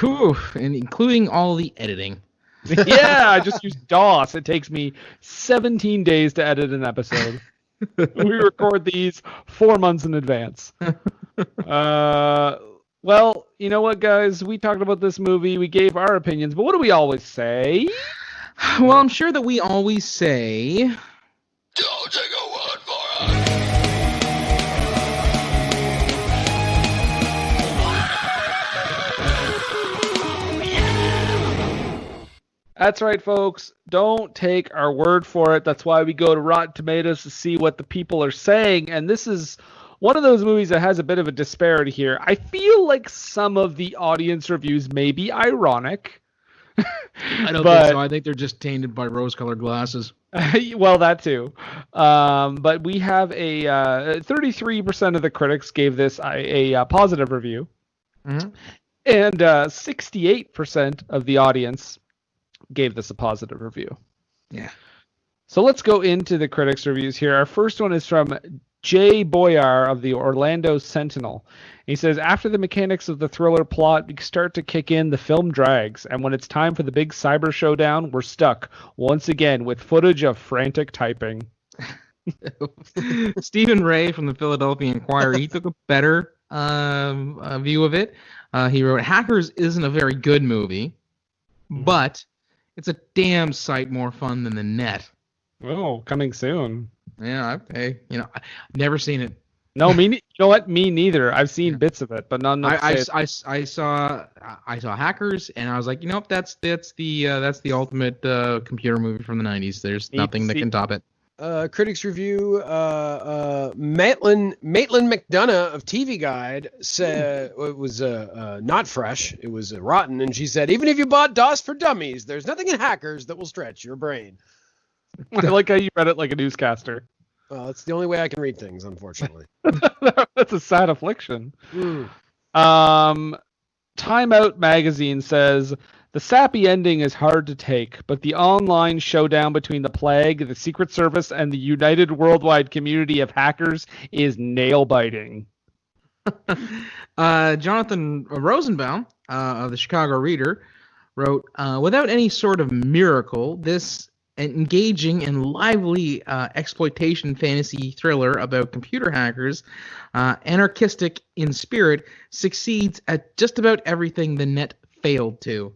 Whew, and including all the editing. Yeah, I just use DOS. It takes me 17 days to edit an episode. We record these 4 months in advance. Well, you know what, guys? We talked about this movie. We gave our opinions, but what do we always say? Well, I'm sure that we always say... Don't take a word for it. That's right, folks. Don't take our word for it. That's why we go to Rotten Tomatoes to see what the people are saying. And this is one of those movies that has a bit of a disparity here. I feel like some of the audience reviews may be ironic. I don't think so. I think they're just tainted by rose-colored glasses. Well, that too. But we have a 33% of the critics gave this a positive review. Mm-hmm. And 68% of the audience gave this a positive review. Yeah. So let's go into the critics' reviews here. Our first one is from Jay Boyar of the Orlando Sentinel. He says, after the mechanics of the thriller plot start to kick in, the film drags, and when it's time for the big cyber showdown, we're stuck once again with footage of frantic typing. Stephen Ray from the Philadelphia Inquirer, he took a better view of it. He wrote, Hackers isn't a very good movie, but it's a damn sight more fun than The Net. Oh, coming soon. Yeah, I've never seen it. No, you know what? Me neither. I've seen bits of it, but none. I saw Hackers, and I was like, that's the ultimate computer movie from the 90s. There's nothing that can top it. Critics review. Maitland McDonough of TV Guide said it was not fresh. It was rotten, and she said, even if you bought DOS for Dummies, there's nothing in Hackers that will stretch your brain. I like how you read it like a newscaster. It's the only way I can read things, unfortunately. That's a sad affliction. Time Out Magazine says, the sappy ending is hard to take, but the online showdown between the Plague, the Secret Service, and the united worldwide community of hackers is nail-biting. Jonathan Rosenbaum of the Chicago Reader wrote, without any sort of miracle, this engaging and lively exploitation fantasy thriller about computer hackers, anarchistic in spirit, succeeds at just about everything The Net failed to.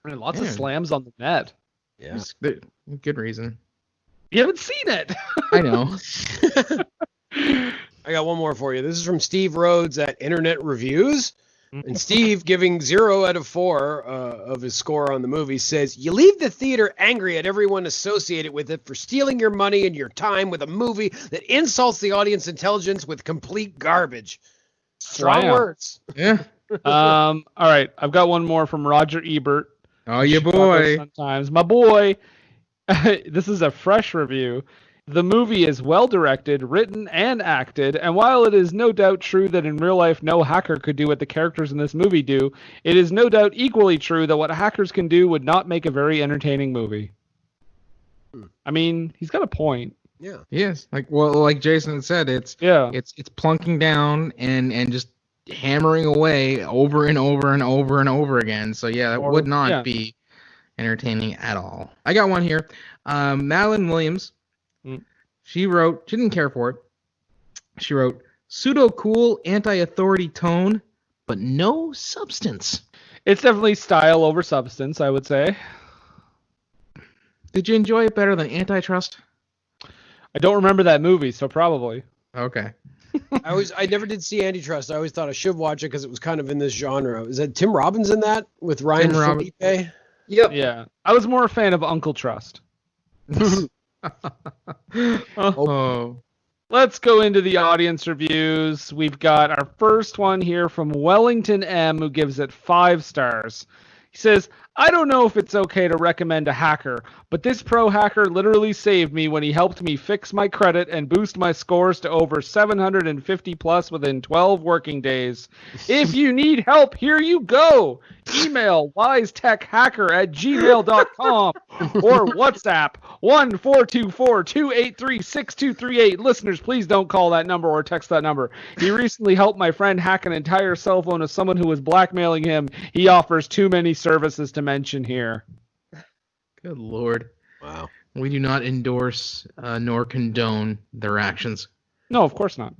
Lots of slams on The Net. Yeah. Good reason. You haven't seen it. I know. I got one more for you. This is from Steve Rhodes at Internet Reviews. And Steve, giving 0 out of 4 of his score on the movie, says, you leave the theater angry at everyone associated with it for stealing your money and your time with a movie that insults the audience intelligence with complete garbage. Strong words. Yeah. All right. I've got one more from Roger Ebert. Oh, your boy. Sometimes. My boy. This is a fresh review. The movie is well directed, written, and acted, and while it is no doubt true that in real life no hacker could do what the characters in this movie do, it is no doubt equally true that what hackers can do would not make a very entertaining movie. I mean, he's got a point. Yeah. Yes. Like Jason said, it's plunking down and just hammering away over and over and over and over again. So yeah, that would not be entertaining at all. I got one here. Madeline Williams. She didn't care for it. She wrote, pseudo-cool, anti-authority tone, but no substance. It's definitely style over substance, I would say. Did you enjoy it better than Antitrust? I don't remember that movie, so probably. Okay. I never did see Antitrust. I always thought I should watch it because it was kind of in this genre. Is that Tim Robbins in that with Ryan Felipe? Yep. Yeah. I was more a fan of Uncle Trust. Oh. Let's go into the audience reviews. We've got our first one here from Wellington M, who gives it 5 stars. He says, I don't know if it's okay to recommend a hacker, but this pro hacker literally saved me when he helped me fix my credit and boost my scores to over 750 plus within 12 working days. If you need help, here you go. Email wisetechhacker@gmail.com or WhatsApp 1-424-283-6238. Listeners, please don't call that number or text that number. He recently helped my friend hack an entire cell phone of someone who was blackmailing him. He offers too many services to mention here. Good Lord. Wow. We do not endorse nor condone their actions. No, of course not.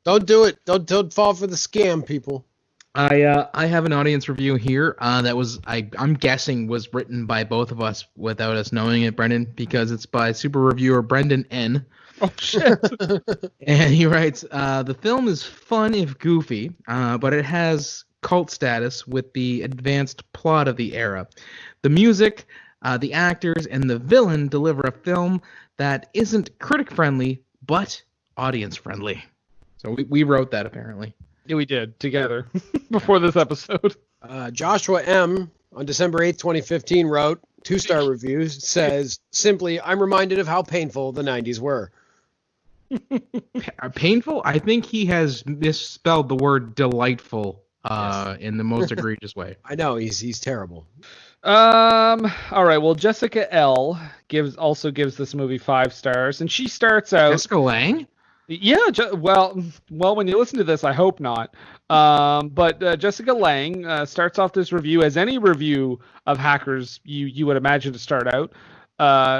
Don't do it. Don't fall for the scam, people. I have an audience review here that was I'm guessing was written by both of us without us knowing it, Brendan, because it's by super reviewer Brendan N. Oh shit! And he writes, the film is fun if goofy, but it has cult status with the advanced plot of the era. The music, the actors, and the villain deliver a film that isn't critic-friendly, but audience-friendly. So we wrote that, apparently. Yeah, we did, together, before this episode. Joshua M. on December 8th, 2015 wrote, 2-star reviews, says, simply, I'm reminded of how painful the 90s were. Painful? I think he has misspelled the word delightful in the most egregious way. I know, he's terrible. All right, well, Jessica L. also gives this movie 5 stars, and she starts out... Jessica Lange? Yeah, well, when you listen to this, I hope not. But Jessica Lange starts off this review, as any review of hackers you would imagine to start out.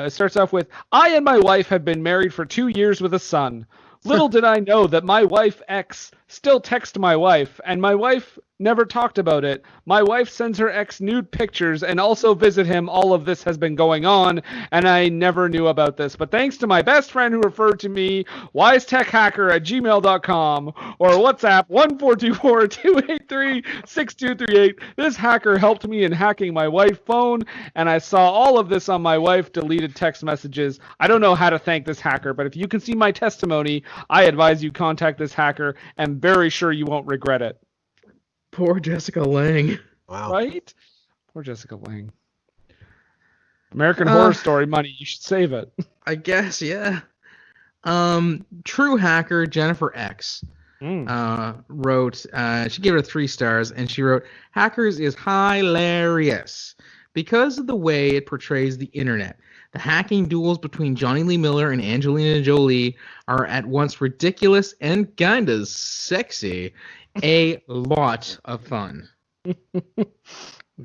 It starts off with, I and my wife have been married for 2 years with a son. Little did I know that my wife ex still texts my wife, and my wife never talked about it. My wife sends her ex nude pictures and also visit him. All of this has been going on, and I never knew about this. But thanks to my best friend who referred to me, wisetechhacker@gmail.com or WhatsApp 1-424-283-6238. This hacker helped me in hacking my wife's phone, and I saw all of this on my wife's deleted text messages. I don't know how to thank this hacker, but if you can see my testimony, I advise you contact this hacker. I'm very sure you won't regret it. Poor Jessica Lange. Wow. Right? Poor Jessica Lange. American Horror Story money. You should save it. I guess, yeah. True hacker Jennifer X wrote, she gave it 3 stars, and she wrote, Hackers is hilarious because of the way it portrays the internet. The hacking duels between Jonny Lee Miller and Angelina Jolie are at once ridiculous and kinda sexy. A lot of fun.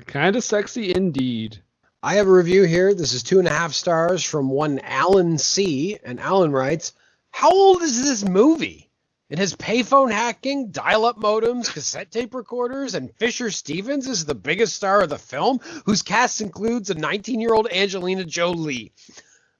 Kind of sexy indeed. I have a review here. This is 2.5 stars from one Alan C. And Alan writes, how old is this movie? It has payphone hacking, dial-up modems, cassette tape recorders, and Fisher Stevens is the biggest star of the film, whose cast includes a 19-year-old Angelina Jolie.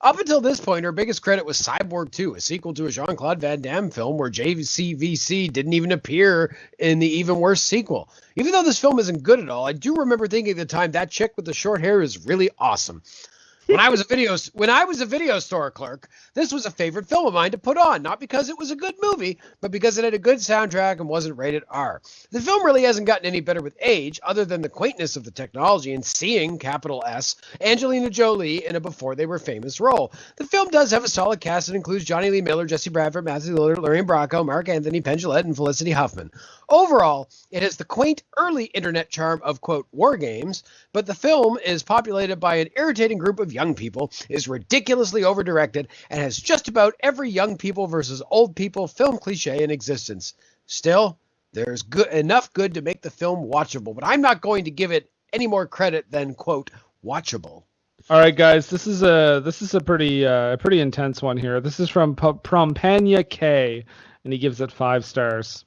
Up until this point, her biggest credit was Cyborg 2, a sequel to a Jean-Claude Van Damme film where JCVC didn't even appear in the even worse sequel. Even though this film isn't good at all, I do remember thinking at the time that chick with the short hair is really awesome. When I was a video store clerk, this was a favorite film of mine to put on, not because it was a good movie, but because it had a good soundtrack and wasn't rated R. The film really hasn't gotten any better with age, other than the quaintness of the technology and seeing, capital S, Angelina Jolie in a before they were famous role. The film does have a solid cast that includes Jonny Lee Miller, Jesse Bradford, Matthew Lillard, Lorraine Bracco, Marc Anthony, Penn, Jillette, and Felicity Huffman. Overall, it has the quaint early internet charm of, quote, war games, but the film is populated by an irritating group of young people, is ridiculously over-directed, and has just about every young people versus old people film cliche in existence. Still, there's enough good to make the film watchable, but I'm not going to give it any more credit than, quote, watchable. All right, guys, this is a pretty intense one here. This is from Prompania K, and he gives it 5 stars.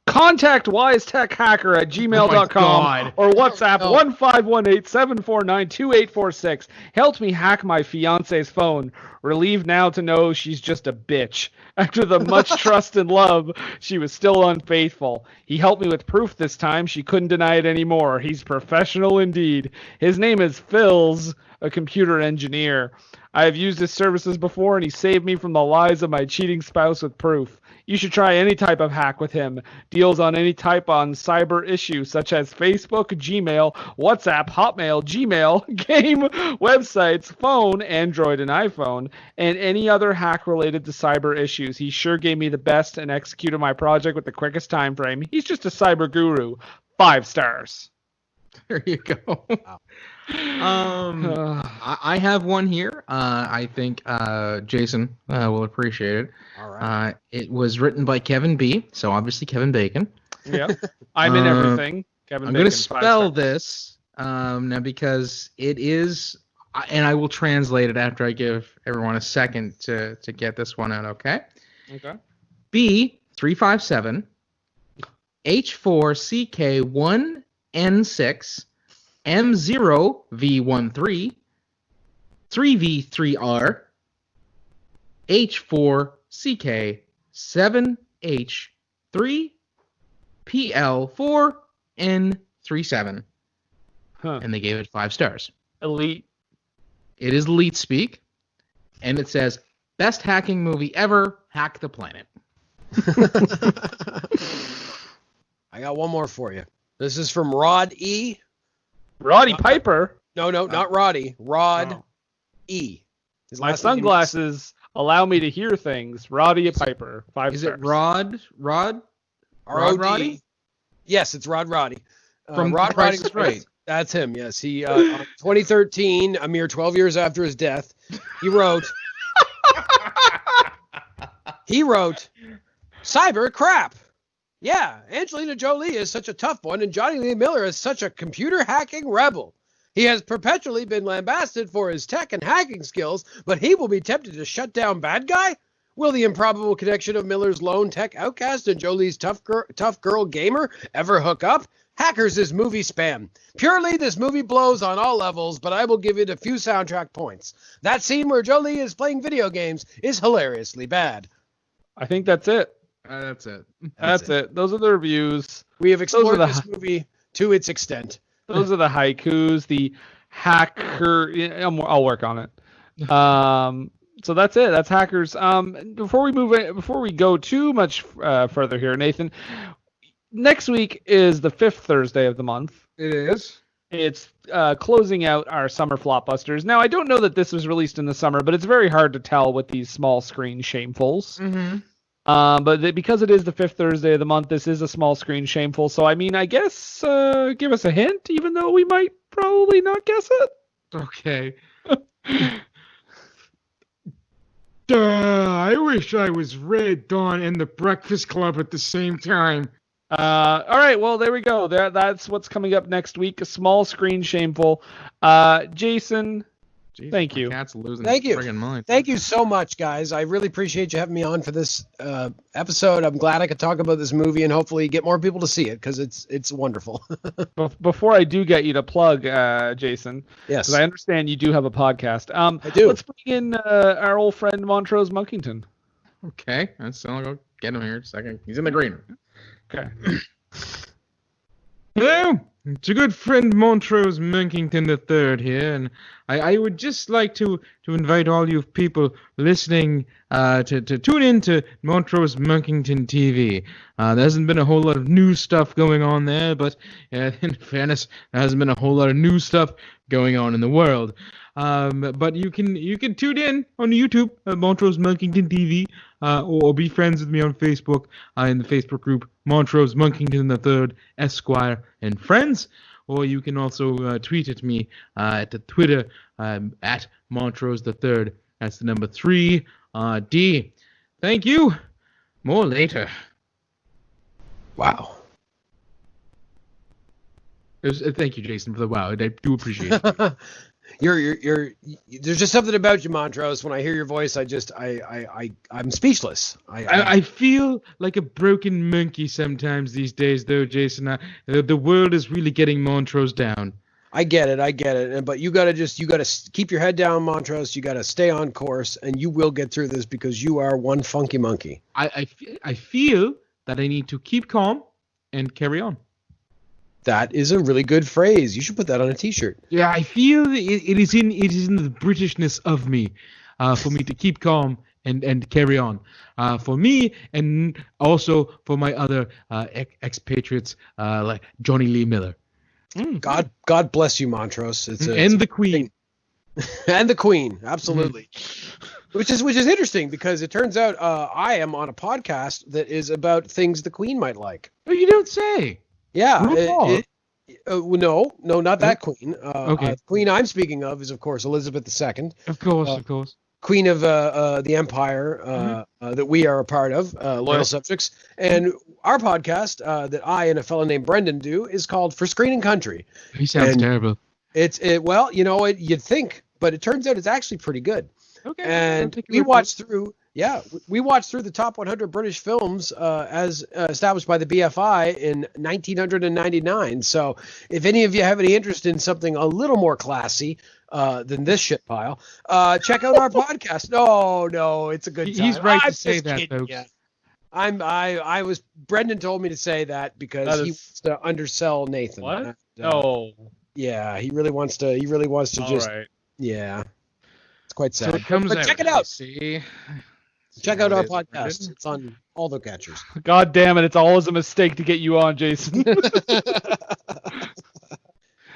Contact wisetechhacker@gmail.com or WhatsApp 1518-749-2846. Helped me hack my fiance's phone. Relieved now to know she's just a bitch. After the much trust and love, she was still unfaithful. He helped me with proof this time. She couldn't deny it anymore. He's professional indeed. His name is Phils, a computer engineer. I have used his services before, and he saved me from the lies of my cheating spouse with proof. You should try any type of hack with him. Deals on any type on cyber issues such as Facebook, Gmail, WhatsApp, Hotmail, Gmail, game, websites, phone, Android and iPhone, and any other hack related to cyber issues. He sure gave me the best and executed my project with the quickest time frame. He's just a cyber guru. 5 stars. There you go. I have one here. I think Jason will appreciate it. All right. It was written by Kevin B. So obviously Kevin Bacon. Yeah, I'm in everything. Kevin I'm Bacon, going to 5 spell stars. this now because it is, and I will translate it after I give everyone a second to get this one out. Okay. Okay. B357 H4CK1N6 M0V13 3V3R H4CK7H3 PL4N37. Huh. And they gave it 5 stars. Elite. It is elite speak, and it says, best hacking movie ever, hack the planet. I got one more for you. This is from Rod E. Roddy Piper. No, not Roddy. Rod Oh. E. His My last name is- sunglasses allow me to hear things. Roddy Piper. 5 Is stars. it Rod? R-O-D. Roddy? Yes, it's Rod Roddy. From Rod Price Roddy is Right. That's him, yes. He, 2013, a mere 12 years after his death, he wrote, cyber crap. Yeah, Angelina Jolie is such a tough one, and Jonny Lee Miller is such a computer hacking rebel. He has perpetually been lambasted for his tech and hacking skills, but he will be tempted to shut down bad guy? Will the improbable connection of Miller's lone tech outcast and Jolie's tough girl gamer ever hook up? Hackers is movie spam. Purely, this movie blows on all levels, but I will give it a few soundtrack points. That scene where Jolie is playing video games is hilariously bad. I think that's it. That's it. That's it. Those are the reviews. We have explored the- this movie to its extent. Those are the haikus. The hacker. I'll work on it. So that's it. That's hackers. Before we go too much further here, Nathan. Next week is the 5th Thursday of the month. It is. It's closing out our summer Flopbusters. Now, I don't know that this was released in the summer, but it's very hard to tell with these small screen shamefuls. Mm-hmm. But because it is the 5th Thursday of the month, this is a small screen shameful. So, I mean, I guess give us a hint, even though we might probably not guess it. Okay. I wish I was Red Dawn and the Breakfast Club at the same time. All right, well, there we go. That's what's coming up next week. A small screen shameful. Jason, Jeez, thank my you. cat's losing Thank his you. friggin' mind. Thank you so much, guys. I really appreciate you having me on for this episode. I'm glad I could talk about this movie and hopefully get more people to see it because it's wonderful. Before I do get you to plug, Jason, Yes. because I understand you do have a podcast. I do. Let's bring in our old friend Montrose Monkington. Okay, I'll go get him here in a second. He's in the green room. Okay. Hello, it's a good friend Montrose Monkington III here, and I would just like to invite all you people listening to tune in to Montrose Monkington TV. There hasn't been a whole lot of new stuff going on there, but in fairness, there hasn't been a whole lot of new stuff going on in the world. But you can tune in on YouTube at Montrose Monkington TV, or be friends with me on Facebook in the Facebook group Montrose Monkington III Esquire and Friends, or you can also tweet at me at the Twitter at Montrose III. That's the number 3D. Thank you. More later. Wow. Thank you, Jason, for the wow. I do appreciate it. You're there's just something about you, Montrose. When I hear your voice, I'm speechless. I feel like a broken monkey sometimes these days, though, Jason. The world is really getting Montrose down. I get it. But you gotta keep your head down, Montrose. You gotta stay on course, and you will get through this because you are one funky monkey. I feel that I need to keep calm and carry on. That is a really good phrase. You should put that on a T-shirt. Yeah, I feel it is in the Britishness of me, for me to keep calm and carry on. For me, and also for my other expatriates like Johnny Lee Miller. God bless you, Montrose. And the Queen. And the Queen, absolutely. Which is interesting because it turns out I am on a podcast that is about things the Queen might like. Oh, you don't say. Yeah. No, not that Queen. Okay. The Queen I'm speaking of is, of course, Elizabeth II. Of course. Queen of the Empire that we are a part of, loyal subjects. And our podcast that I and a fellow named Brendan do is called For Screen and Country. He sounds terrible. Well, you'd think, but it turns out it's actually pretty good. Okay. And we watched through the top 100 British films as established by the BFI in 1999. So if any of you have any interest in something a little more classy than this shit pile, check out our podcast. No, it's a good time. He's right to say that, folks. Brendan told me to say that because he wants to undersell Nathan. What? No. Yeah, he really wants to just. Right. Yeah. It's quite sad. So it comes out. Check it out. See. Check out our podcast. It's on all the catchers. God damn it! It's always a mistake to get you on, Jason.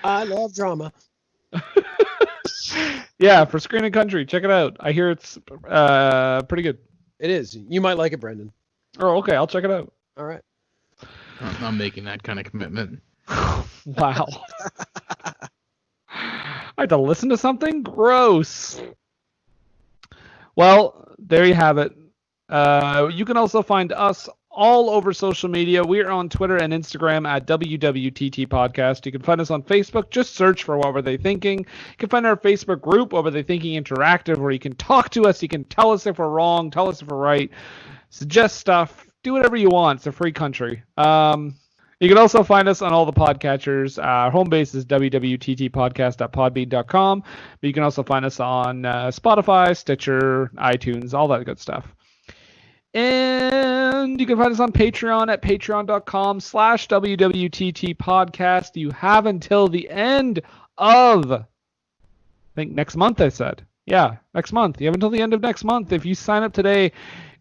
I love drama. Yeah, For Screen and Country, check it out. I hear it's pretty good. It is. You might like it, Brendan. Oh, okay. I'll check it out. All right. I'm making that kind of commitment. Wow. I had to listen to something? Gross. Well, there you have it. You can also find us all over social media. We are on Twitter and Instagram at WWTT Podcast. You can find us on Facebook. Just search for What Were They Thinking. You can find our Facebook group, What Were They Thinking Interactive, where you can talk to us. You can tell us if we're wrong, tell us if we're right, suggest stuff, do whatever you want. It's a free country. You can also find us on all the podcatchers. Our home base is www.ttpodcast.podbean.com. But you can also find us on Spotify, Stitcher, iTunes, all that good stuff. And you can find us on Patreon at patreon.com/WWTT podcast. You have until the end of, I think next month I said. Yeah, next month. You have until the end of next month. If you sign up today,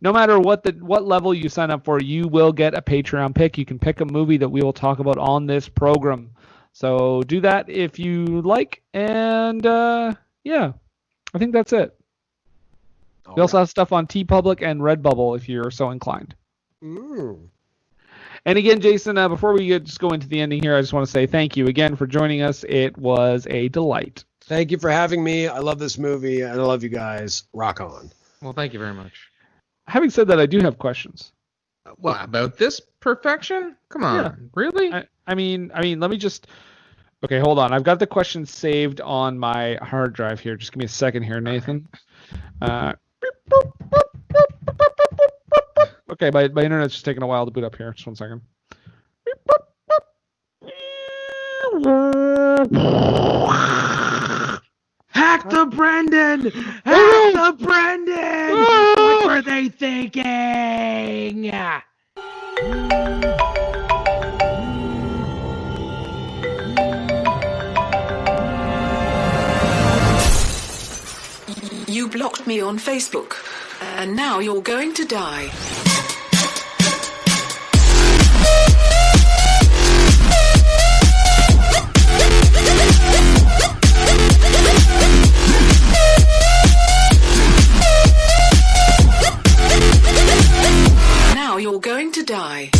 no matter what level you sign up for, you will get a Patreon pick. You can pick a movie that we will talk about on this program. So do that if you like. And yeah, I think that's it. We also have stuff on TeePublic and Redbubble if you're so inclined. Mm. And again, Jason, before we just go into the ending here, I just want to say thank you again for joining us. It was a delight. Thank you for having me. I love this movie, and I love you guys. Rock on. Well, thank you very much. Having said that, I do have questions. Well, about this perfection? Come on, Yeah. really? I mean, let me just. Okay, hold on. I've got the questions saved on my hard drive here. Just give me a second here, Nathan. Okay, my internet's just taking a while to boot up here. Just 1 second. Hack the Brendan! Hack the Brendan! What were they thinking? You blocked me on Facebook, and now you're going to die. Now you're going to die.